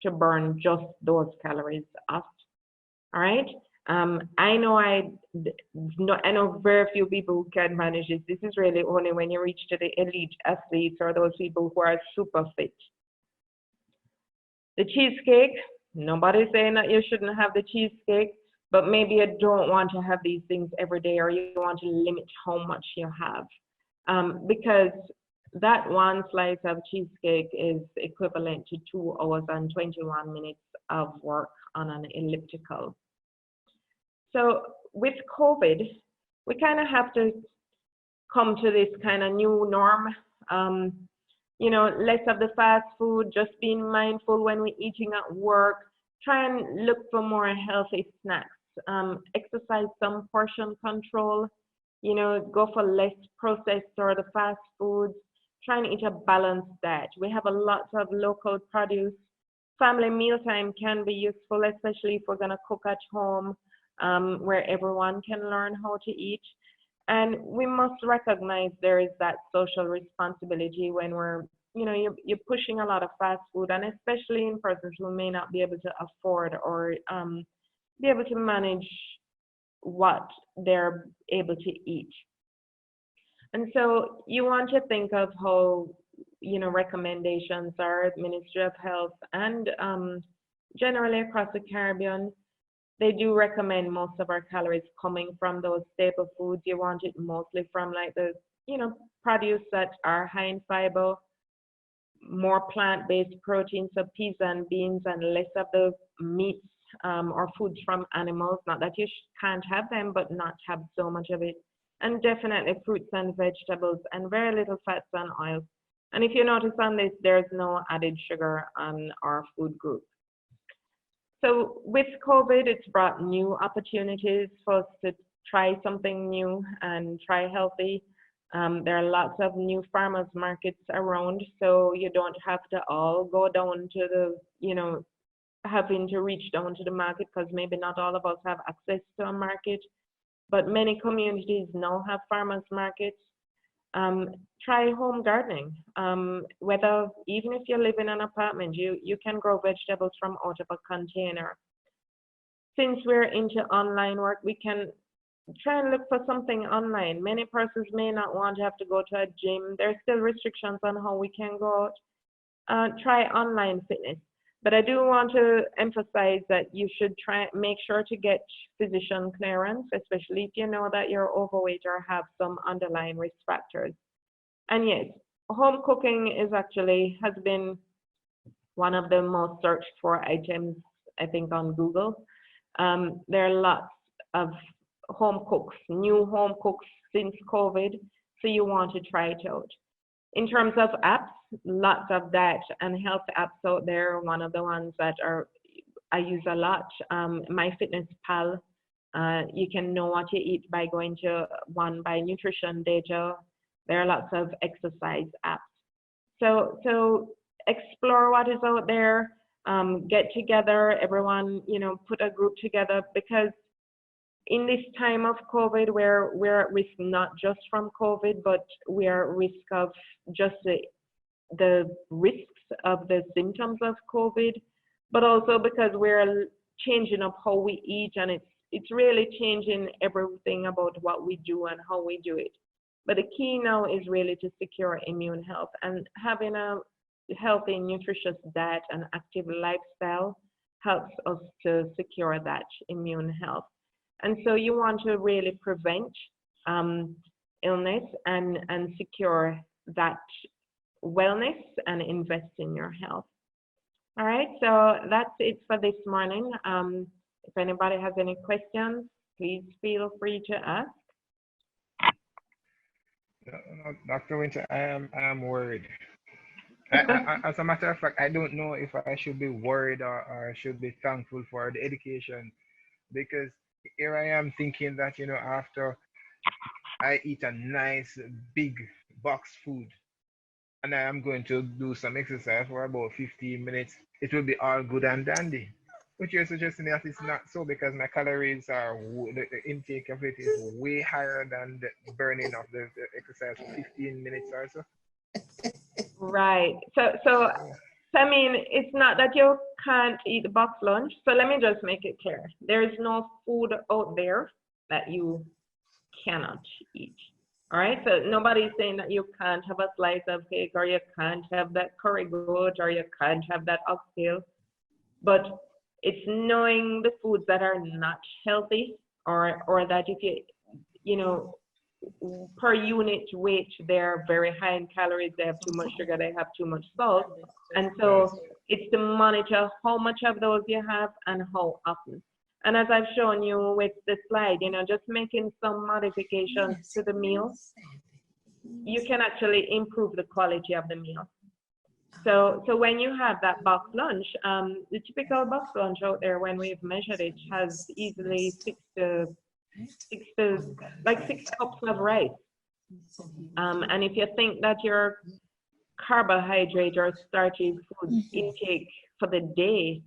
to burn just those calories off. All right. I know very few people who can manage this. This is really only when you reach to the elite athletes or those people who are super fit. The cheesecake, nobody's saying that you shouldn't have the cheesecake, but maybe you don't want to have these things every day or you want to limit how much you have. Because that one slice of cheesecake is equivalent to 2 hours and 21 minutes of work on an elliptical. So with COVID, we kind of have to come to this kind of new norm. You know, less of the fast food, just being mindful when we're eating at work, try and look for more healthy snacks, exercise some portion control, you know, go for less processed or the fast foods, try and eat a balanced diet. We have a lot of local produce. Family mealtime can be useful, especially if we're gonna cook at home, where everyone can learn how to eat. And we must recognize there is that social responsibility when we're, you know, you're pushing a lot of fast food, and especially in persons who may not be able to afford or be able to manage what they're able to eat. And so you want to think of how, you know, recommendations are Ministry of Health and generally across the Caribbean. They do recommend most of our calories coming from those staple foods. You want it mostly from like the, you know, produce that are high in fiber, more plant-based proteins, so peas and beans, and less of the meats or foods from animals. Not that you can't have them, but not have so much of it. And definitely fruits and vegetables, and very little fats and oils. And if you notice on this, there's no added sugar on our food group. So with COVID, it's brought new opportunities for us to try something new and try healthy. There are lots of new farmers markets around, so you don't have to all go down to the, you know, having to reach down to the market, because maybe not all of us have access to a market, but many communities now have farmers markets. Try home gardening. Whether, even if you live in an apartment, you can grow vegetables from out of a container. Since we're into online work, we can try and look for something online. Many persons may not want to have to go to a gym. There's still restrictions on how we can go out. Try online fitness. But I do want to emphasize that you should make sure to get physician clearance, especially if you know that you're overweight or have some underlying risk factors. And yes, home cooking has been one of the most searched for items, I think, on Google. There are lots of home cooks, new home cooks since COVID, so you want to try it out. In terms of apps, lots of diet and health apps out there. One of the ones that I use a lot, MyFitnessPal. You can know what you eat by going to one by nutrition data. There are lots of exercise apps. So explore what is out there. Get together, everyone, put a group together, because in this time of COVID, where we're at risk not just from COVID, but we are at risk of just the risks of the symptoms of COVID, but also because we're changing up how we eat, and it's really changing everything about what we do and how we do it. But the key now is really to secure immune health, and having a healthy, nutritious diet and active lifestyle helps us to secure that immune health. And so you want to really prevent illness and secure that wellness and invest in your health. All right, so that's it for this morning. If anybody has any questions, please feel free to ask. Dr. Winter, I am worried. As a matter of fact, I don't know if I should be worried or I should be thankful for the education, because here I am thinking that, after I eat a nice big box food and I am going to do some exercise for about 15 minutes, it will be all good and dandy. But you're suggesting that it's not so, because my calories are, the intake of it is way higher than the burning of the exercise for 15 minutes or so. Right. So I mean, it's not that you can't eat the box lunch. So let me just make it clear. There is no food out there that you cannot eat. All right. So nobody's saying that you can't have a slice of cake, or you can't have that curry goat, or you can't have that oxtail. But it's knowing the foods that are not healthy, or that if per unit weight, they're very high in calories, they have too much sugar, they have too much salt. And so it's to monitor how much of those you have and how often. And as I've shown you with the slide, just making some modifications to the meal, you can actually improve the quality of the meal. So when you have that box lunch, the typical box lunch out there, when we've measured it, has easily 6 cups of rice. And if you think that your carbohydrate or starchy food intake for the day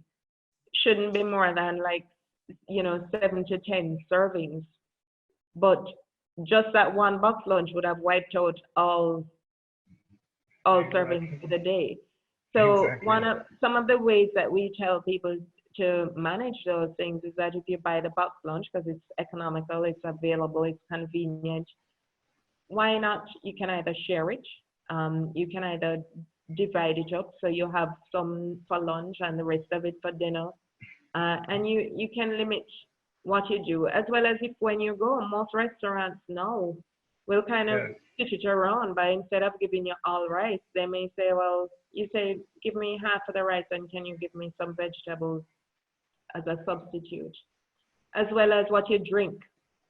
shouldn't be more than 7 to 10 servings, but just that one box lunch would have wiped out all servings for the day. So Exactly. some of the ways that we tell people to manage those things is that if you buy the box lunch, because it's economical, it's available, it's convenient, why not? You can either share it, you can either divide it up, so you have some for lunch and the rest of it for dinner, and you can limit what you do, as well as if when you go, most restaurants now will kind of switch it around by, instead of giving you all rice, they may say, well, you say, give me half of the rice and can you give me some vegetables as a substitute, as well as what you drink.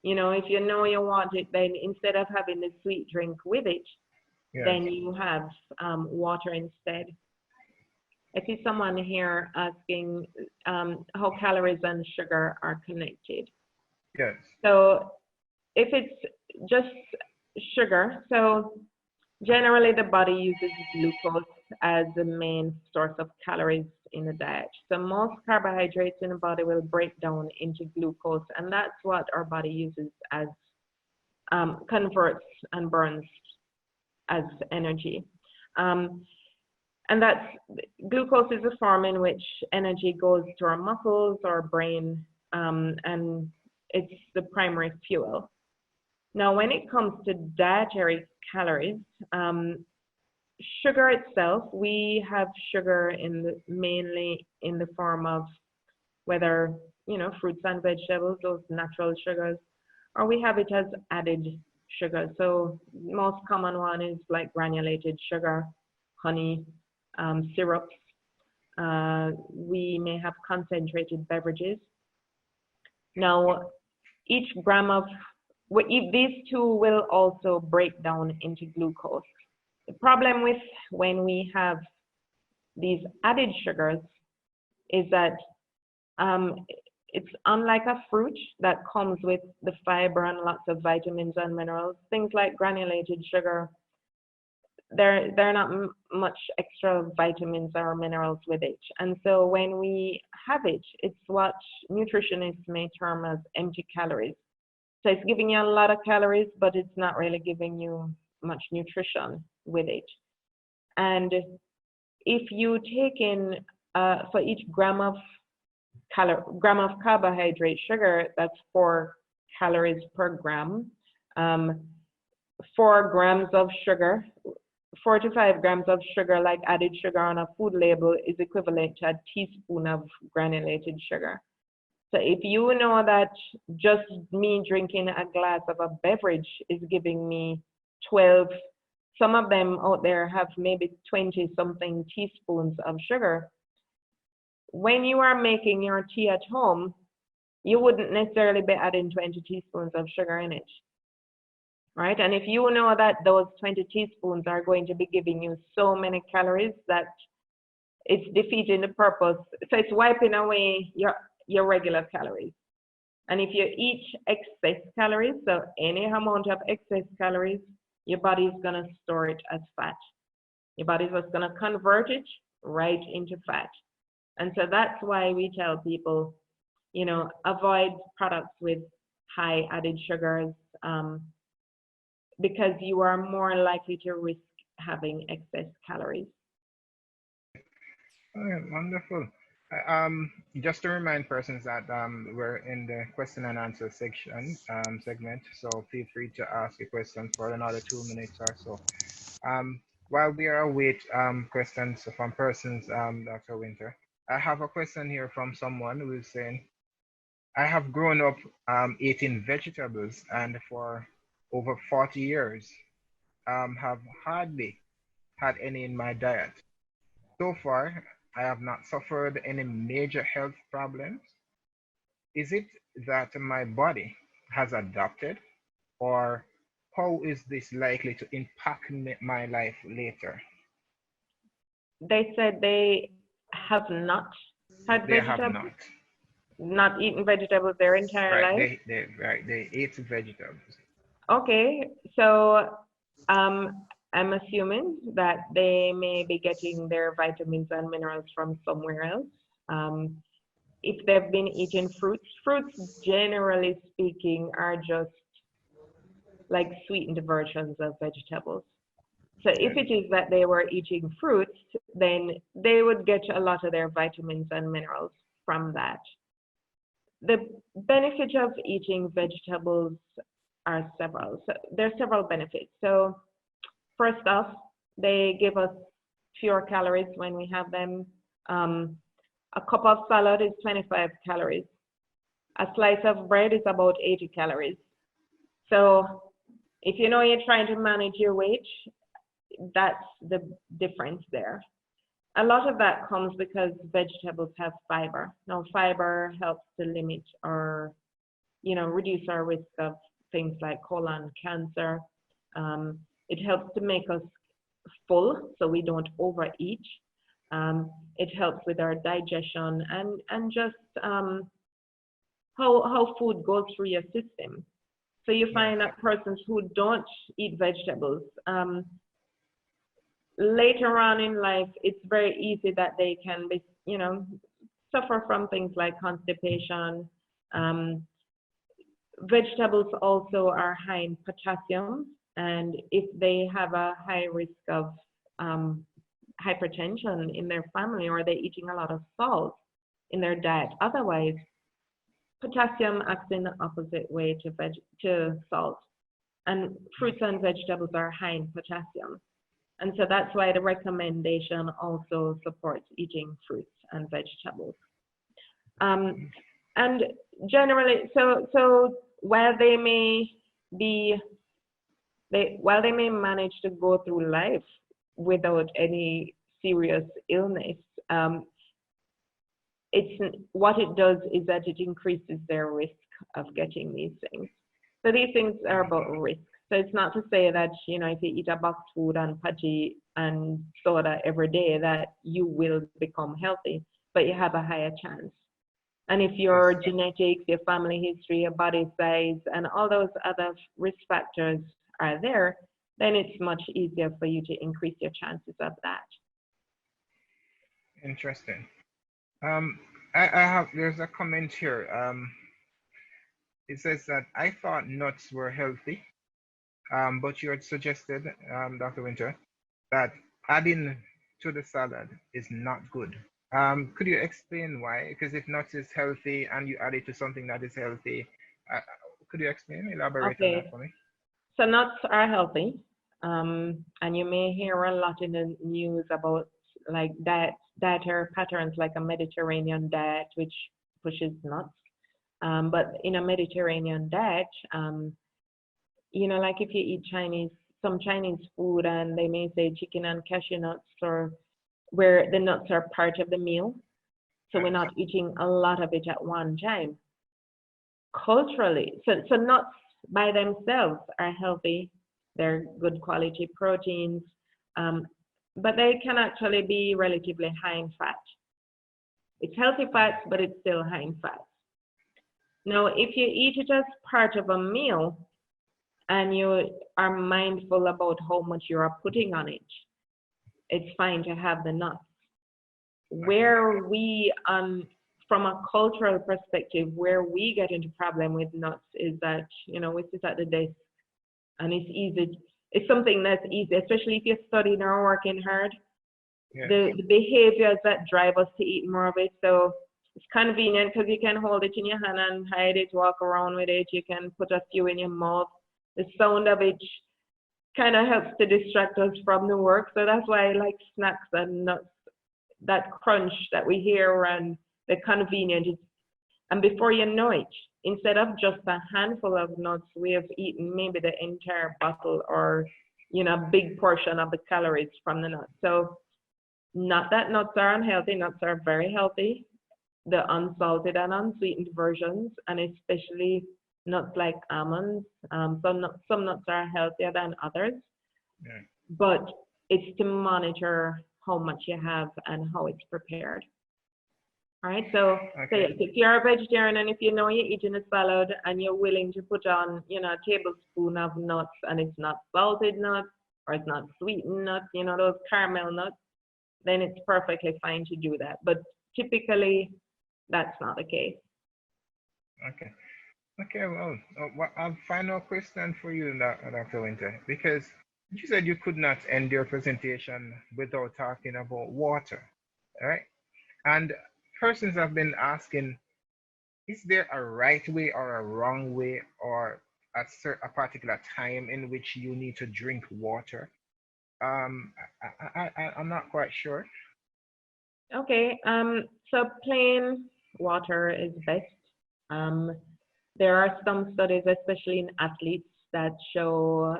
If you know you want it, then instead of having the sweet drink with it, then you have water instead. I see someone here asking how calories and sugar are connected. Yes. So if it's just sugar, so generally the body uses glucose as the main source of calories in the diet. So most carbohydrates in the body will break down into glucose, and that's what our body uses as converts and burns as energy. And that's, glucose is a form in which energy goes to our muscles, our brain, and it's the primary fuel. Now, when it comes to dietary calories, sugar itself, we have sugar mainly in the form of whether, fruits and vegetables, those natural sugars, or we have it as added sugar. So most common one is like granulated sugar, honey, syrups. We may have concentrated beverages. Now, each gram of, these two will also break down into glucose. The problem with when we have these added sugars is that it's unlike a fruit that comes with the fiber and lots of vitamins and minerals. Things like granulated sugar, there are not much extra vitamins or minerals with it. And so when we have it, it's what nutritionists may term as empty calories. So it's giving you a lot of calories, but it's not really giving you much nutrition with it. And if you take in, for each gram of carbohydrate sugar, that's 4 calories per gram. 4 grams of sugar, 4 to 5 grams of sugar, like added sugar on a food label, is equivalent to a teaspoon of granulated sugar. So if you know that just me drinking a glass of a beverage is giving me 12, some of them out there have maybe 20 something teaspoons of sugar. When you are making your tea at home, you wouldn't necessarily be adding 20 teaspoons of sugar in it, right? And if you know that those 20 teaspoons are going to be giving you so many calories that it's defeating the purpose. So it's wiping away your regular calories. And if you eat excess calories, so any amount of excess calories, your body is going to store it as fat. Your body is just going to convert it right into fat. And so that's why we tell people, avoid products with high added sugars, because you are more likely to risk having excess calories. Okay, wonderful. Just to remind persons that we're in the question and answer section segment, so feel free to ask a question for another 2 minutes or so. While we are await questions from persons, Dr. Winter, I have a question here from someone who is saying, I have grown up eating vegetables and for over 40 years have hardly had any in my diet. So far, I have not suffered any major health problems. Is it that my body has adapted, or how is this likely to impact my life later? They said they have not had vegetables, not eaten vegetables their entire life. They ate vegetables. Okay, so I'm assuming that they may be getting their vitamins and minerals from somewhere else. If they've been eating fruits generally speaking are just like sweetened versions of vegetables. So if it is that they were eating fruits, then they would get a lot of their vitamins and minerals from that. The benefit of eating vegetables are several. So there are several benefits. So first off, they give us fewer calories when we have them. A cup of salad is 25 calories. A slice of bread is about 80 calories. So if you know you're trying to manage your weight, that's the difference there. A lot of that comes because vegetables have fiber. Now, fiber helps to limit or, reduce our risk of things like colon cancer. It helps to make us full so we don't overeat. It helps with our digestion and just how food goes through your system. So you find that persons who don't eat vegetables, later on in life, it's very easy that they can be, suffer from things like constipation. Vegetables also are high in potassium, and if they have a high risk of hypertension in their family, or they're eating a lot of salt in their diet, otherwise, potassium acts in the opposite way to salt, and fruits and vegetables are high in potassium. And so that's why the recommendation also supports eating fruits and vegetables. And generally, so while they may manage to go through life without any serious illness, what it does is that it increases their risk of getting these things. So these things are about risk. So it's not to say that, you know, if you eat a box food and patty and soda every day that you will become healthy, but you have a higher chance. And if your genetics, your family history, your body size, and all those other risk factors are there, then it's much easier for you to increase your chances of that. Interesting. There's a comment here. It says that I thought nuts were healthy, but you had suggested, Dr. Winter, that adding to the salad is not good. Could you explain why? Because if nuts is healthy and you add it to something that is healthy, could you elaborate on that for me? So nuts are healthy, and you may hear a lot in the news about like dietary patterns, like a Mediterranean diet, which pushes nuts. But in a Mediterranean diet, you know, like if you eat some Chinese food, and they may say chicken and cashew nuts, or where the nuts are part of the meal. So we're not eating a lot of it at one time. Culturally, so nuts by themselves are healthy. They're good quality proteins, but they can actually be relatively high in fat. It's healthy fats, but it's still high in fat. Now, if you eat it as part of a meal and you are mindful about how much you are putting on it, it's fine to have the nuts. Where we, from a cultural perspective, where we get into problem with nuts is that, you know, we sit at the desk and it's easy. It's something that's easy, especially if you're studying or working hard. Yeah. The behaviors that drive us to eat more of it. So it's convenient because you can hold it in your hand and hide it, walk around with it. You can put a few in your mouth. The sound of it kind of helps to distract us from the work. So that's why I like snacks and nuts, that crunch that we hear and the convenience. And before you know it, instead of just a handful of nuts, we have eaten maybe the entire bottle or, you know, a big portion of the calories from the nuts. So not that nuts are unhealthy, nuts are very healthy. The unsalted and unsweetened versions, and especially nuts like almonds. Some nuts are healthier than others, but it's to monitor how much you have and how it's prepared. All right, so if you're a vegetarian and if you know you're eating a salad and you're willing to put on, you know, a tablespoon of nuts, and it's not salted nuts or it's not sweetened nuts, you know, those caramel nuts, then it's perfectly fine to do that. But typically, that's not the case. Okay, well, a final question for you, Dr. Winter, because you said you could not end your presentation without talking about water, all right? And persons have been asking, is there a right way or a wrong way or a particular time in which you need to drink water? I'm not quite sure. Okay, so plain water is best. There are some studies, especially in athletes, that show,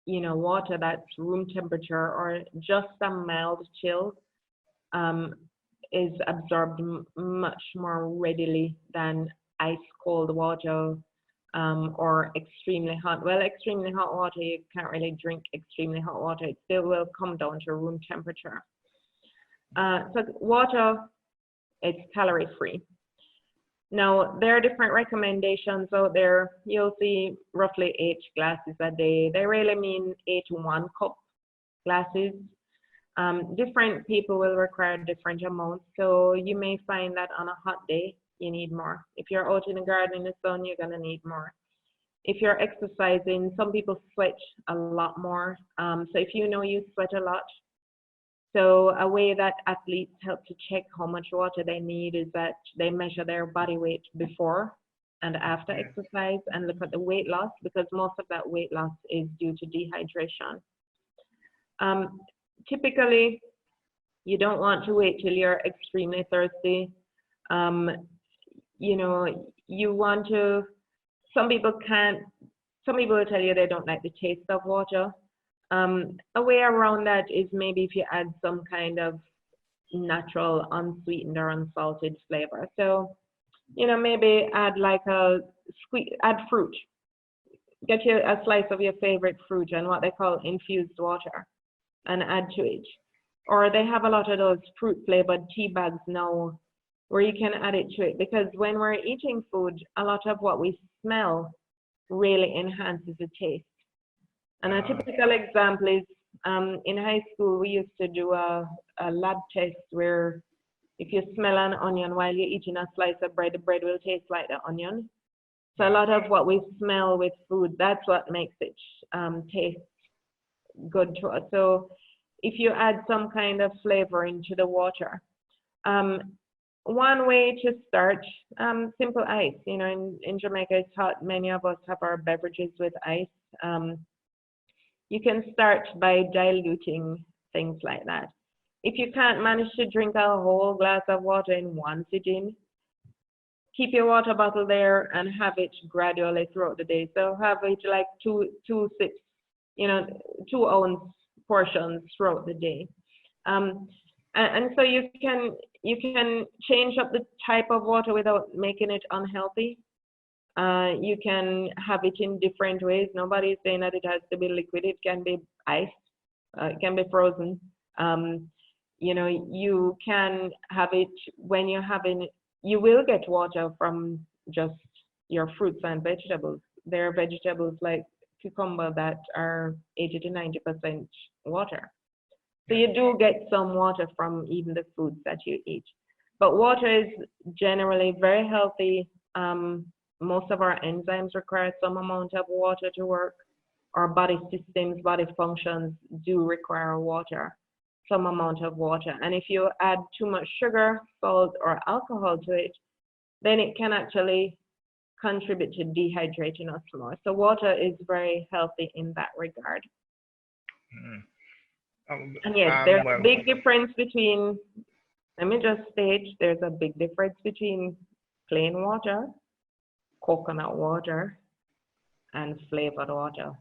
you know, water that's room temperature or just a mild chill is absorbed much more readily than ice cold water or extremely hot. Well, extremely hot water, you can't really drink extremely hot water. It still will come down to room temperature. So water, it's calorie free. Now, there are different recommendations out there. You'll see roughly 8 glasses a day. They really mean 8 1-cup glasses. Different people will require different amounts. So you may find that on a hot day, you need more. If you're out in the garden in the sun, you're gonna need more. If you're exercising, some people sweat a lot more. So if you know you sweat a lot, so a way that athletes help to check how much water they need is that they measure their body weight before and after exercise and look at the weight loss, because most of that weight loss is due to dehydration. typically, you don't want to wait till you're extremely thirsty. You know, you want to, some people will tell you they don't like the taste of water. A way around that is maybe if you add some kind of natural unsweetened or unsalted flavor. So, you know, maybe add like add fruit. Get you a slice of your favorite fruit and what they call infused water and add to it. Or they have a lot of those fruit flavored tea bags now where you can add it to it, because when we're eating food, a lot of what we smell really enhances the taste. And a typical example is in high school, we used to do a lab test where if you smell an onion while you're eating a slice of bread, the bread will taste like the onion. So a lot of what we smell with food, that's what makes it taste good to us. So if you add some kind of flavor into the water, one way to start, simple ice. You know, in Jamaica, it's hot. Many of us have our beverages with ice. You can start by diluting things like that. If you can't manage to drink a whole glass of water in one sitting, keep your water bottle there and have it gradually throughout the day. So have it like two sips, you know, 2 ounce portions throughout the day. And so you can change up the type of water without making it unhealthy. You can have it in different ways. Nobody's saying that it has to be liquid. It can be iced. It can be frozen. You know, you can have it when you're having, you will get water from just your fruits and vegetables. There are vegetables like cucumber that are 80 to 90% water. So you do get some water from even the foods that you eat. But water is generally very healthy. Most of our enzymes require some amount of water to work. Our body systems, body functions do require water, some amount of water. And if you add too much sugar, salt, or alcohol to it, then it can actually contribute to dehydrating us more. So water is very healthy in that regard. And yes, there's a big difference between, let me just state, there's a big difference between plain water, coconut water, and flavored water.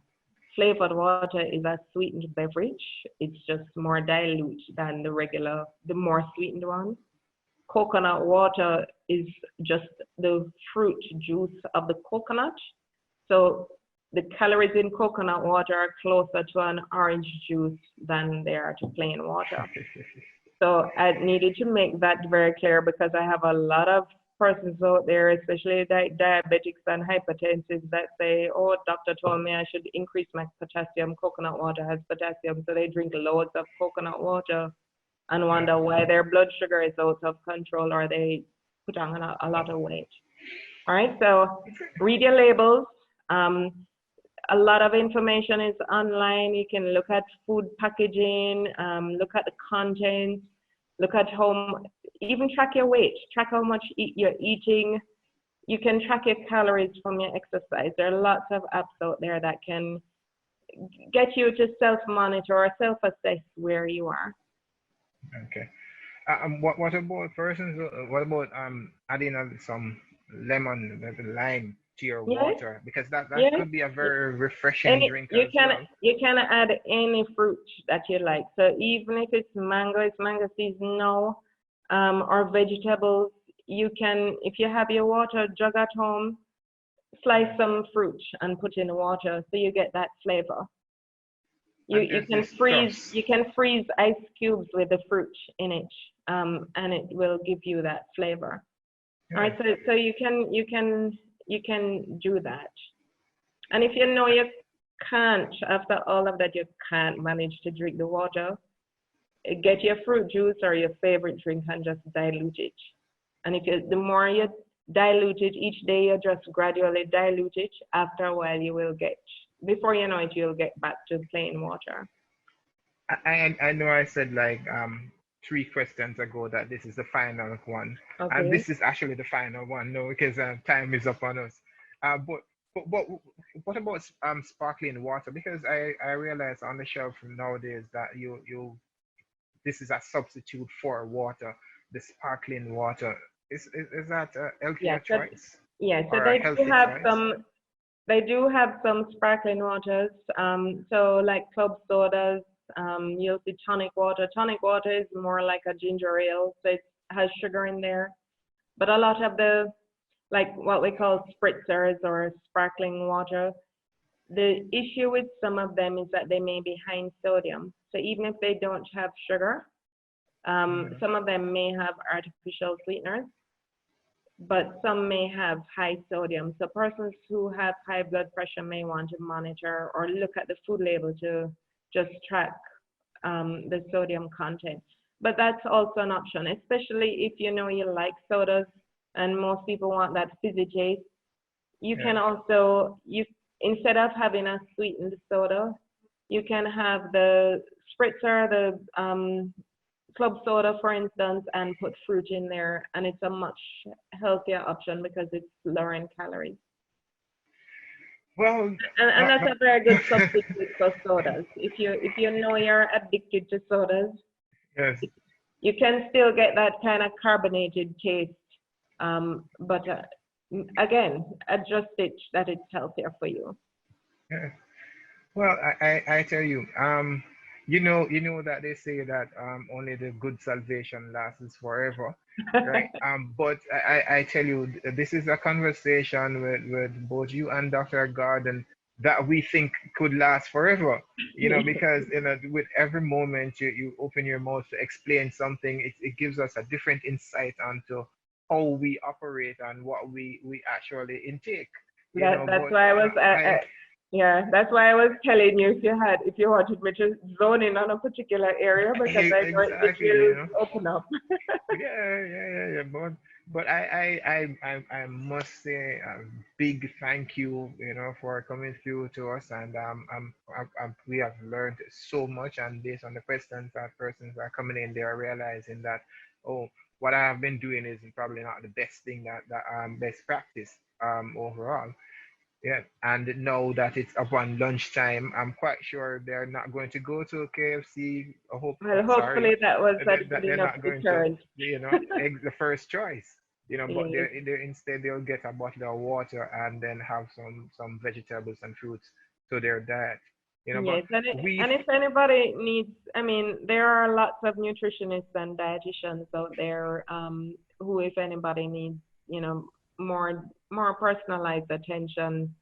Flavored water is a sweetened beverage. It's just more dilute than the more sweetened one. Coconut water is just the fruit juice of the coconut. So the calories in coconut water are closer to an orange juice than they are to plain water. So I needed to make that very clear because I have a lot of persons out there, especially diabetics and hypertensives, that say, oh, doctor told me I should increase my potassium. Coconut water has potassium. So they drink loads of coconut water and wonder why their blood sugar is out of control or they put on a lot of weight. All right, so read your labels. A lot of information is online. You can look at food packaging, look at the content, look at home, even track your weight, track how much you're eating. You can track your calories from your exercise. There are lots of apps out there that can get you to self-monitor or self-assess where you are. Okay. What about persons? What about adding some lemon, lime to your water, because that could be a very refreshing drink. You can add any fruit that you like. So even if it's mango season now, or vegetables, you can, if you have your water jug at home, slice some fruit and put in water so you get that flavor. You can freeze ice cubes with the fruit in it, and it will give you that flavor. Yeah. All right, so you can do that. And if you know you can't, after all of that, you can't manage to drink the water, get your fruit juice or your favorite drink and just dilute it. And the more you dilute it each day, you just gradually dilute it. After a while, you will get, before you know it, you'll get back to plain water. I know I said like 3 questions ago that this is the final one, okay. And this is actually the final one, no, because time is up on us. But what about sparkling water? Because I realize on the shelf nowadays that you this is a substitute for water, the sparkling water. Is that a Yeah, healthier so choice yeah, so or a healthy choice? they do have some sparkling waters. So like club sodas, you'll see tonic water. Tonic water is more like a ginger ale, so it has sugar in there. But a lot of the like what we call spritzers or sparkling water, the issue with some of them is that they may be high in sodium. So even if they don't have sugar, some of them may have artificial sweeteners, but some may have high sodium. So persons who have high blood pressure may want to monitor or look at the food label to just track the sodium content. But that's also an option, especially if you know you like sodas and most people want that fizzy taste. You can also, instead of having a sweetened soda, you can have the spritzer, the club soda, for instance, and put fruit in there, and it's a much healthier option because it's lower in calories. Well, And that's a very good substitute for sodas. If you know you're addicted to sodas, yes. you can still get that kind of carbonated taste, but again, adjust it that it's healthier for you. Yeah. Well, I tell you, you know that they say that only the good salvation lasts forever, right? But I tell you, this is a conversation with both you and Dr. Garden that we think could last forever, because with every moment you open your mouth to explain something, it gives us a different insight onto how we operate and what we actually intake. That's But why I was yeah, that's why I was telling you if you wanted me to zone in on a particular area because I know it will open up. Yeah. But I must say a big thank you, for coming through to us, and we have learned so much, and based on the questions that persons are coming in, they are realizing that, oh, what I have been doing is probably not the best thing that best practice overall. Yeah, and now that it's upon lunchtime, I'm quite sure they're not going to go to KFC. I hope, Well, sorry, hopefully that was a that good they're enough not going to, deterrent. egg the first choice. But Yes. they instead they'll get a bottle of water and then have some vegetables and fruits to their diet. But Yes, and if anybody needs, I mean, there are lots of nutritionists and dietitians out there who, if anybody needs, more personalized attention,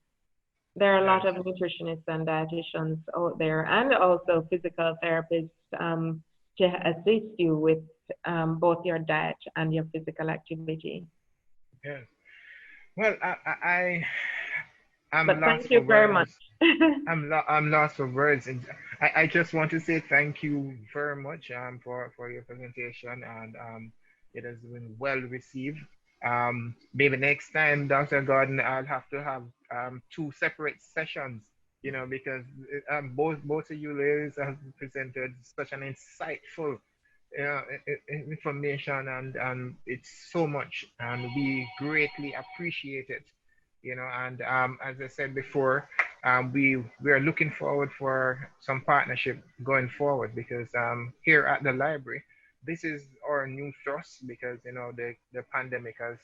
there are a lot of nutritionists and dietitians out there, and also physical therapists to assist you with both your diet and your physical activity. Yes. Well, I'm But lost thank for you very much. words. I'm lost for words, and I just want to say thank you very much for your presentation, and it has been well received. Maybe next time, Dr. Gordon, I'll have to have two separate sessions, because both of you ladies have presented such an insightful information, and it's so much, and we greatly appreciate it. And as I said before, we are looking forward for some partnership going forward, because here at the library, this is our new thrust, because the pandemic has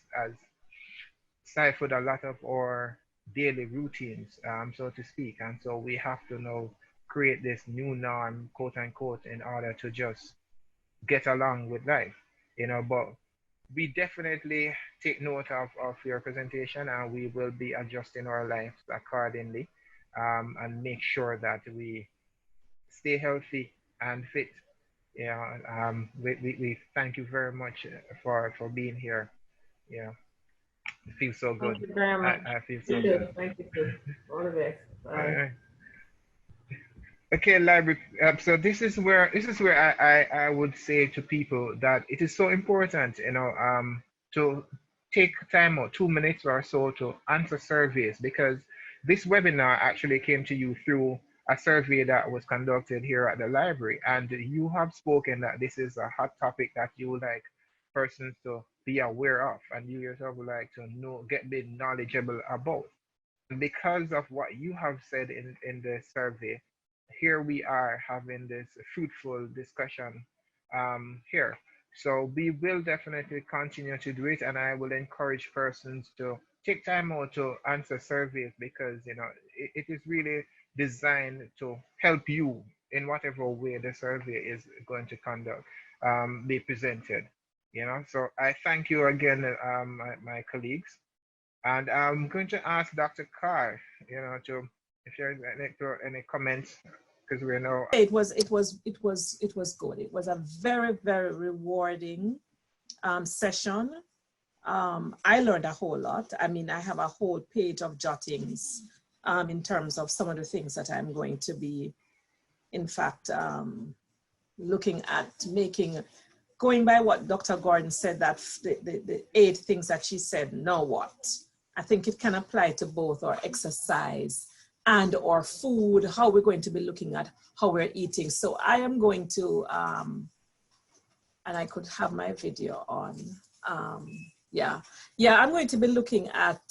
stifled a lot of our daily routines, so to speak, and so we have to now create this new norm, quote unquote, in order to just get along with life. But we definitely take note of your presentation, and we will be adjusting our lives accordingly, and make sure that we stay healthy and fit. We thank you very much for being here. Yeah, it feels so good. Thank you very much. I feel You so too. good. Thank you too. All the best. Bye. Okay, library. So this is where I would say to people that it is so important, to take time out, 2 minutes or so, to answer surveys, because this webinar actually came to you through a survey that was conducted here at the library, and you have spoken that this is a hot topic that you would like persons to be aware of, and you yourself would like to know, get bit knowledgeable about. And because of what you have said in the survey, here we are having this fruitful discussion here. So we will definitely continue to do it, and I will encourage persons to take time out to answer surveys, because it is really designed to help you in whatever way the survey is going to be presented. So I thank you again, my colleagues, and I'm going to ask Dr. Carr, to if there's any comments, because we know it was good. It was a very, very rewarding session. I learned a whole lot. I mean, I have a whole page of jottings in terms of some of the things that I'm going to be, in fact, looking at going by what Dr. Gordon said, that the 8 things that she said, now what? I think it can apply to both our exercise and our food, how we're going to be looking at how we're eating. So I am going to, and I could have my video on. Yeah, I'm going to be looking at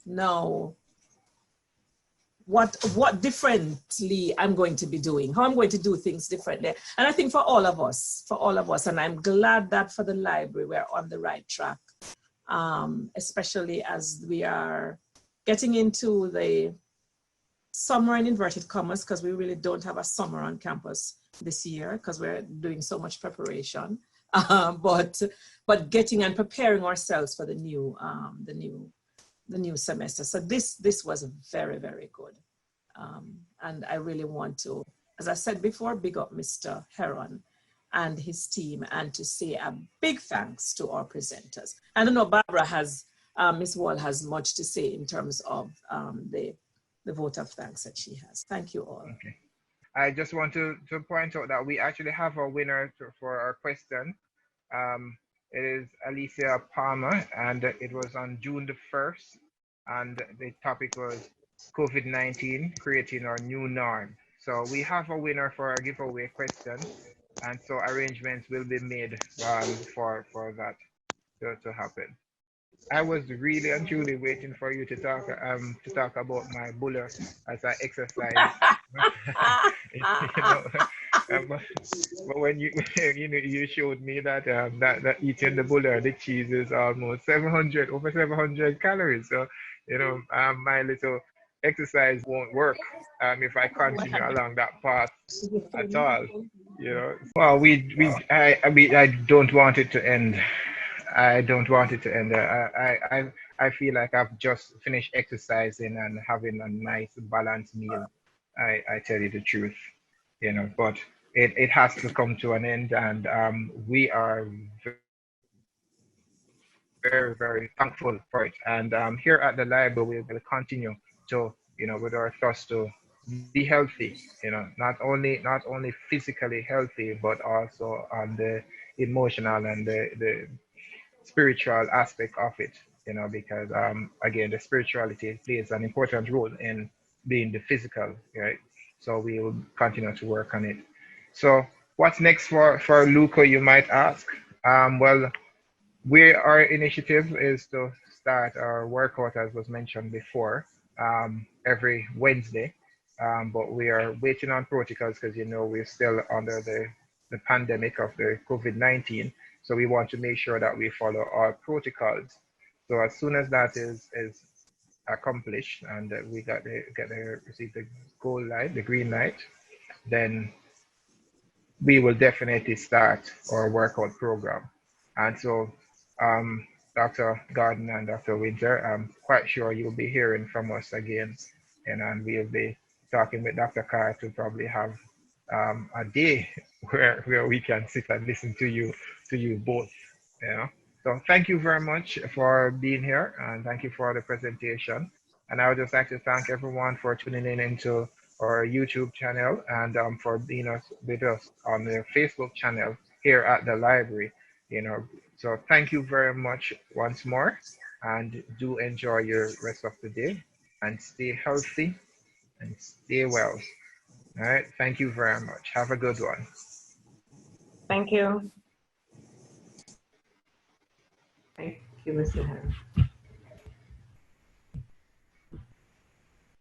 now what differently I'm going to be doing, how I'm going to do things differently. And I think for all of us, and I'm glad that for the library, we're on the right track, especially as we are getting into the summer in inverted commas, because we really don't have a summer on campus this year because we're doing so much preparation, but getting and preparing ourselves for the new semester. So this was very, very good. And I really want to, as I said before, big up Mr. Heron and his team, and to say a big thanks to our presenters. And I know Barbara has, Ms. Wall has much to say in terms of the vote of thanks that she has. Thank you all. Okay. I just want to point out that we actually have a winner for our question. It is Alicia Palmer, and it was on June the 1st, and the topic was COVID-19, creating our new norm. So we have a winner for our giveaway question, and so arrangements will be made for that to happen. I was really and truly waiting for you to talk about my buller as I exercise. But when you you showed me that that eating the buller, the cheese is almost over 700 calories. So my little exercise won't work if I continue along that path at all. Well, I don't want it to end. I don't want it to end. I feel like I've just finished exercising and having a nice balanced meal. I tell you the truth, but it has to come to an end, and we are very, very thankful for it. And here at the library, we will continue to, with our thoughts to be healthy, not only physically healthy, but also on the emotional and the spiritual aspect of it, because again, the spirituality plays an important role in being the physical, right? So we will continue to work on it. So what's next for LHEWco, you might ask? Well, our initiative is to start our workout, as was mentioned before, every Wednesday, but we are waiting on protocols because we're still under the pandemic of the COVID-19. So we want to make sure that we follow our protocols. So as soon as that is accomplished and we receive the green light, then we will definitely start our workout program. And so Dr. Gordon and Dr. Winter, I'm quite sure you'll be hearing from us again, and we'll be talking with Dr. Carr to probably have a day where we can sit and listen to you both. So thank you very much for being here, and thank you for the presentation. And I would just like to thank everyone for tuning in into our YouTube channel, and for being with us on the Facebook channel here at the library. So thank you very much once more, and do enjoy your rest of the day, and stay healthy and stay well. All right. Thank you very much. Have a good one. Thank you. Thank you, Mr. Harris.